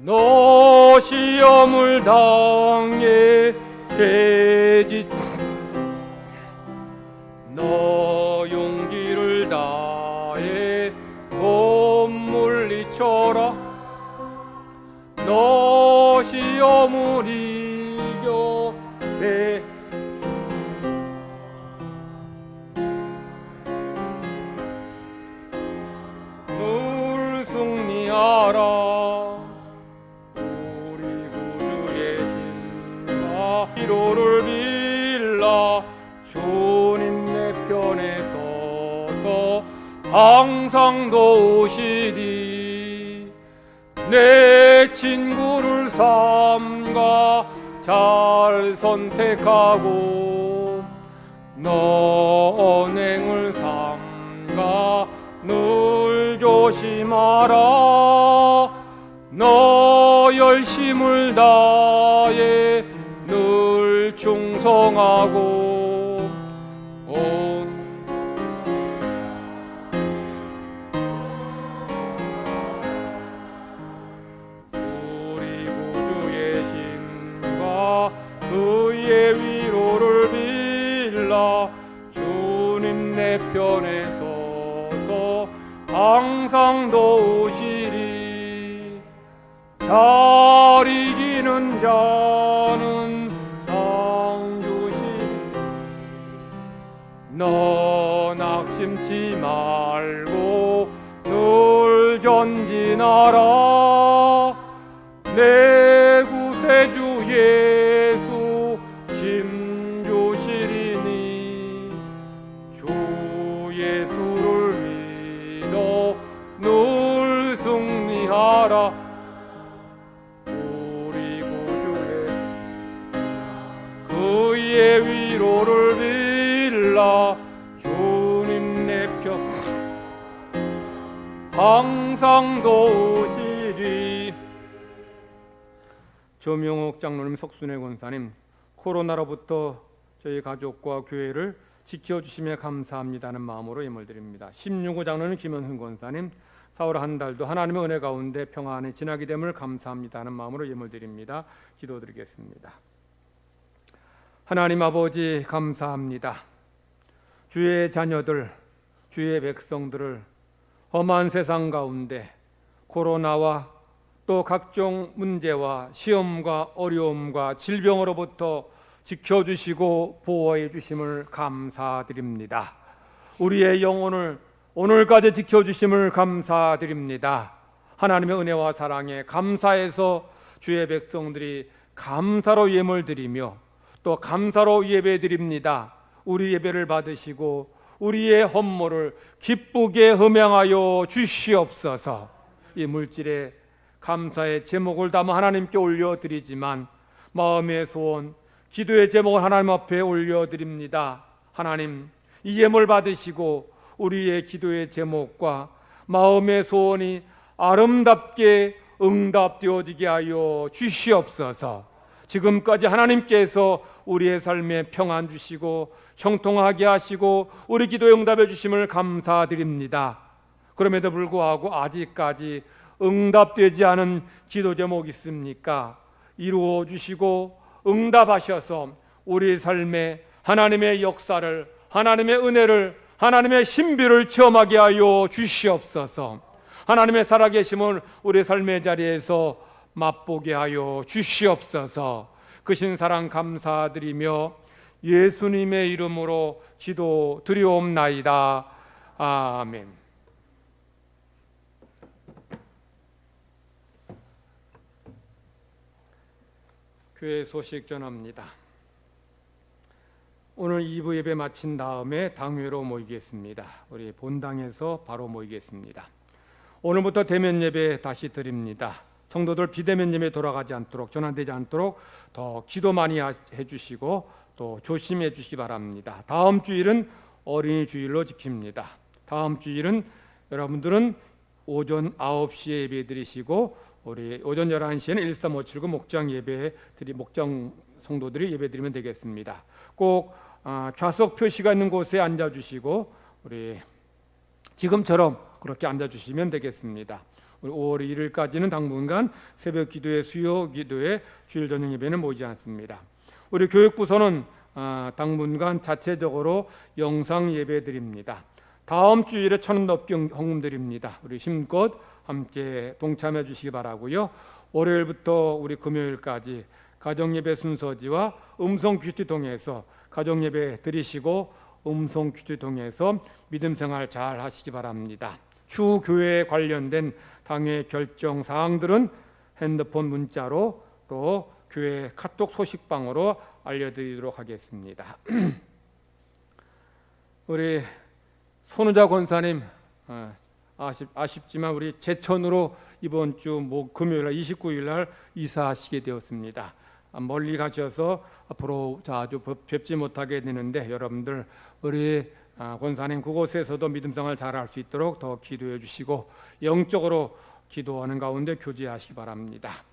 노시 시험을 당해 죄짓 너 용기를 다해 곧 물리쳐라 너 시험을 이겨 늘 승리하라 우리 구주의 신과 기도를 빌라 주님 내 편에 서서 항상 도우시리 내 친구를 삼가 잘 선택하고 너 언행을 삼가 늘 조심하라 너 열심을 다해 늘 충성하고 우리 구주의 신과 그의 위로를 빌라 주님 내 편에 서서 항상 도우시리 잘 이기는 자는 상 주시리 너 낙심치 말고 늘 전진하라 내 구세주 예수 힘 주시리니 주 예수를 믿어 늘 승리하라 우리 구주의 그의 위로를 빌라 주님 내 편 항상 도우시리 조명옥 장로님, 석순회 권사님, 코로나로부터 저희 가족과 교회를 지켜주심에 감사합니다는 마음으로 예물 드립니다. 16호 장로님, 김현훈 권사님, 4월 한 달도 하나님의 은혜 가운데 평안히 지나게 됨을 감사합니다는 마음으로 예물 드립니다. 기도드리겠습니다. 하나님 아버지 감사합니다. 주의 자녀들, 주의 백성들을 험한 세상 가운데 코로나와 또 각종 문제와 시험과 어려움과 질병으로부터 지켜주시고 보호해 주심을 감사드립니다. 우리의 영혼을 오늘까지 지켜주심을 감사드립니다. 하나님의 은혜와 사랑에 감사해서 주의 백성들이 감사로 예물 드리며 또 감사로 예배 드립니다. 우리 예배를 받으시고 우리의 헌물을 기쁘게 흠양하여 주시옵소서. 이 물질에 감사의 제목을 담아 하나님께 올려드리지만 마음의 소원, 기도의 제목을 하나님 앞에 올려드립니다. 하나님, 이 예물 받으시고 우리의 기도의 제목과 마음의 소원이 아름답게 응답되어지게 하여 주시옵소서. 지금까지 하나님께서 우리의 삶에 평안 주시고 형통하게 하시고 우리 기도에 응답해 주심을 감사드립니다. 그럼에도 불구하고 아직까지 응답되지 않은 기도 제목 있습니까? 이루어 주시고 응답하셔서 우리 삶에 하나님의 역사를, 하나님의 은혜를, 하나님의 신비를 체험하게 하여 주시옵소서. 하나님의 살아계심을 우리 삶의 자리에서 맛보게 하여 주시옵소서. 크신 사랑 감사드리며 예수님의 이름으로 기도 드리옵나이다. 아멘. 교회 소식 전합니다. 오늘 2부 예배 마친 다음에 당회로 모이겠습니다. 우리 본당에서 바로 모이겠습니다. 오늘부터 대면 예배 다시 드립니다. 성도들 비대면 예배 돌아가지 않도록, 전환되지 않도록 더 기도 많이 해주시고 또 조심해 주시기 바랍니다. 다음 주일은 어린이 주일로 지킵니다. 다음 주일은 여러분들은 오전 9시에 예배 드리시고 우리 오전 11시에는 13579 목장 예배 목장 성도들이 예배 드리면 되겠습니다. 꼭 좌석 표시가 있는 곳에 앉아 주시고 우리 지금처럼 그렇게 앉아 주시면 되겠습니다. 우리 5월 1일까지는 당분간 새벽 기도회, 수요 기도회, 주일 저녁 예배는 모이지 않습니다. 우리 교육부서는 당분간 자체적으로 영상 예배 드립니다. 다음 주일에 1,000원 넘게 헌금 드립니다. 우리 힘껏 함께 동참해 주시기 바라고요. 월요일부터 우리 금요일까지 가정예배 순서지와 음성 큐티 통해서 가정예배 드리시고 음성 큐티 통해서 믿음 생활 잘 하시기 바랍니다. 추후 교회에 관련된 당의 결정 사항들은 핸드폰 문자로 또 교회 카톡 소식방으로 알려드리도록 하겠습니다. 우리 손우자 권사님 아쉽지만 우리 제천으로 이번 주 금요일 29일 날 이사하시게 되었습니다. 멀리 가셔서 앞으로 자주 뵙지 못하게 되는데 여러분들 우리 권사님 그곳에서도 믿음생활 잘할 수 있도록 더 기도해 주시고 영적으로 기도하는 가운데 교제하시기 바랍니다.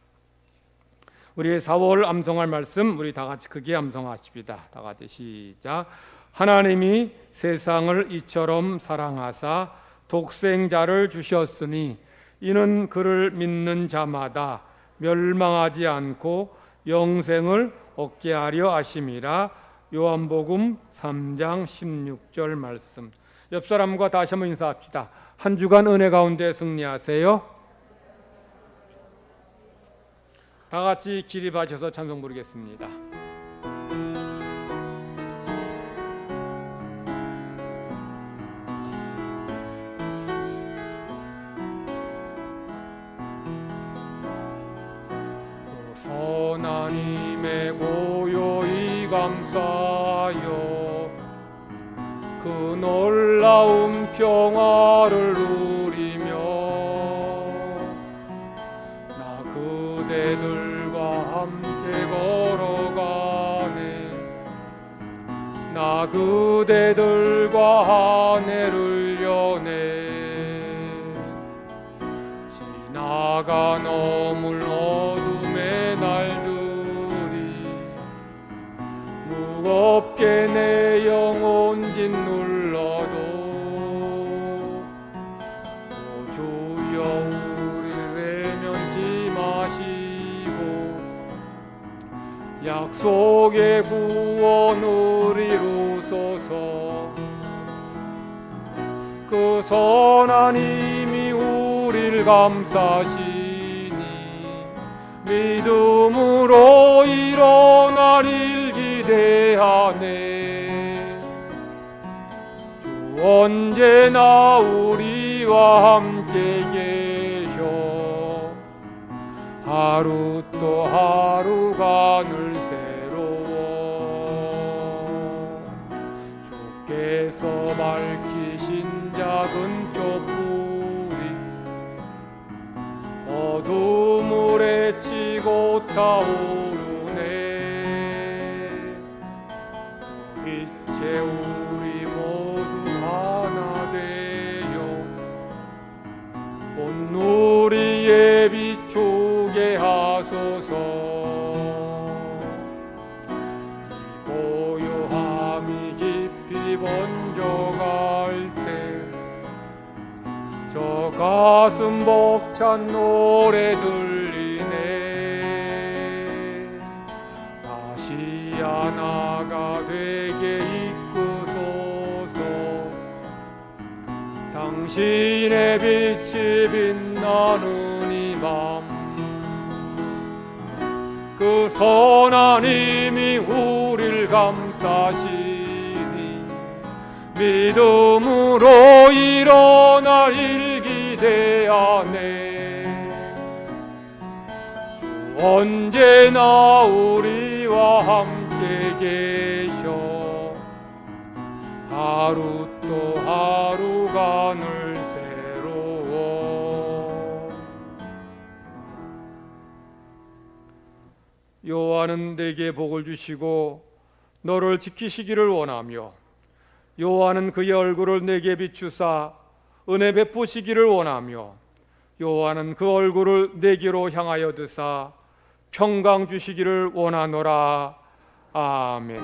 우리 4월 암송할 말씀 우리 다 같이 크게 암송하십니다. 다 같이 시작. 하나님이 세상을 이처럼 사랑하사 독생자를 주셨으니 이는 그를 믿는 자마다 멸망하지 않고 영생을 얻게 하려 하심이라. 요한복음 3장 16절 말씀. 옆 사람과 다시 한번 인사합시다. 한 주간 은혜 가운데 승리하세요. 다 같이 기립하셔서 찬송 부르겠습니다. 선하님의 고요히 감사하여 그 놀라운 평화를 누리며 나 그대들과 함께 걸어가네. 나 그대들과 하늘을 여네. 지나가 넘을 어둠의 날들이 무겁게 내 영혼 짓눌러도 오 주여 우리를 외면치 마시고 약속의 구원 우리로소서. 그 선한 힘이 우리를 감싸시니 믿음으로 일어날 일 기대하네. 주 언제나 우리와 함께 계셔 하루 또 하루가 늘 새로워. 주께서 밝히신 작은 촛불이 어둠을 헤치고 타오르네. 그 빛에 우리 모두 하나 되어 온누리에 비추게 하소서. 이 고요함이 깊이 번져갈 때 저 가슴 벅찬 노래 들리네. 다시 하나가 되게 이끄소서. 당신의 빛이 빛나는 이 밤 그 선한 힘이 우릴 감싸시니 믿음으로 일어날 일 기대하네. 주 언제나 우리와 함께 계셔 하루 또 하루가 늘 새로워. 여호와는 내게 복을 주시고 너를 지키시기를 원하며 여호와는 그의 얼굴을 내게 비추사 은혜 베푸시기를 원하며 여호와는 그 얼굴을 내게로 향하여 드사 평강 주시기를 원하노라. 아멘.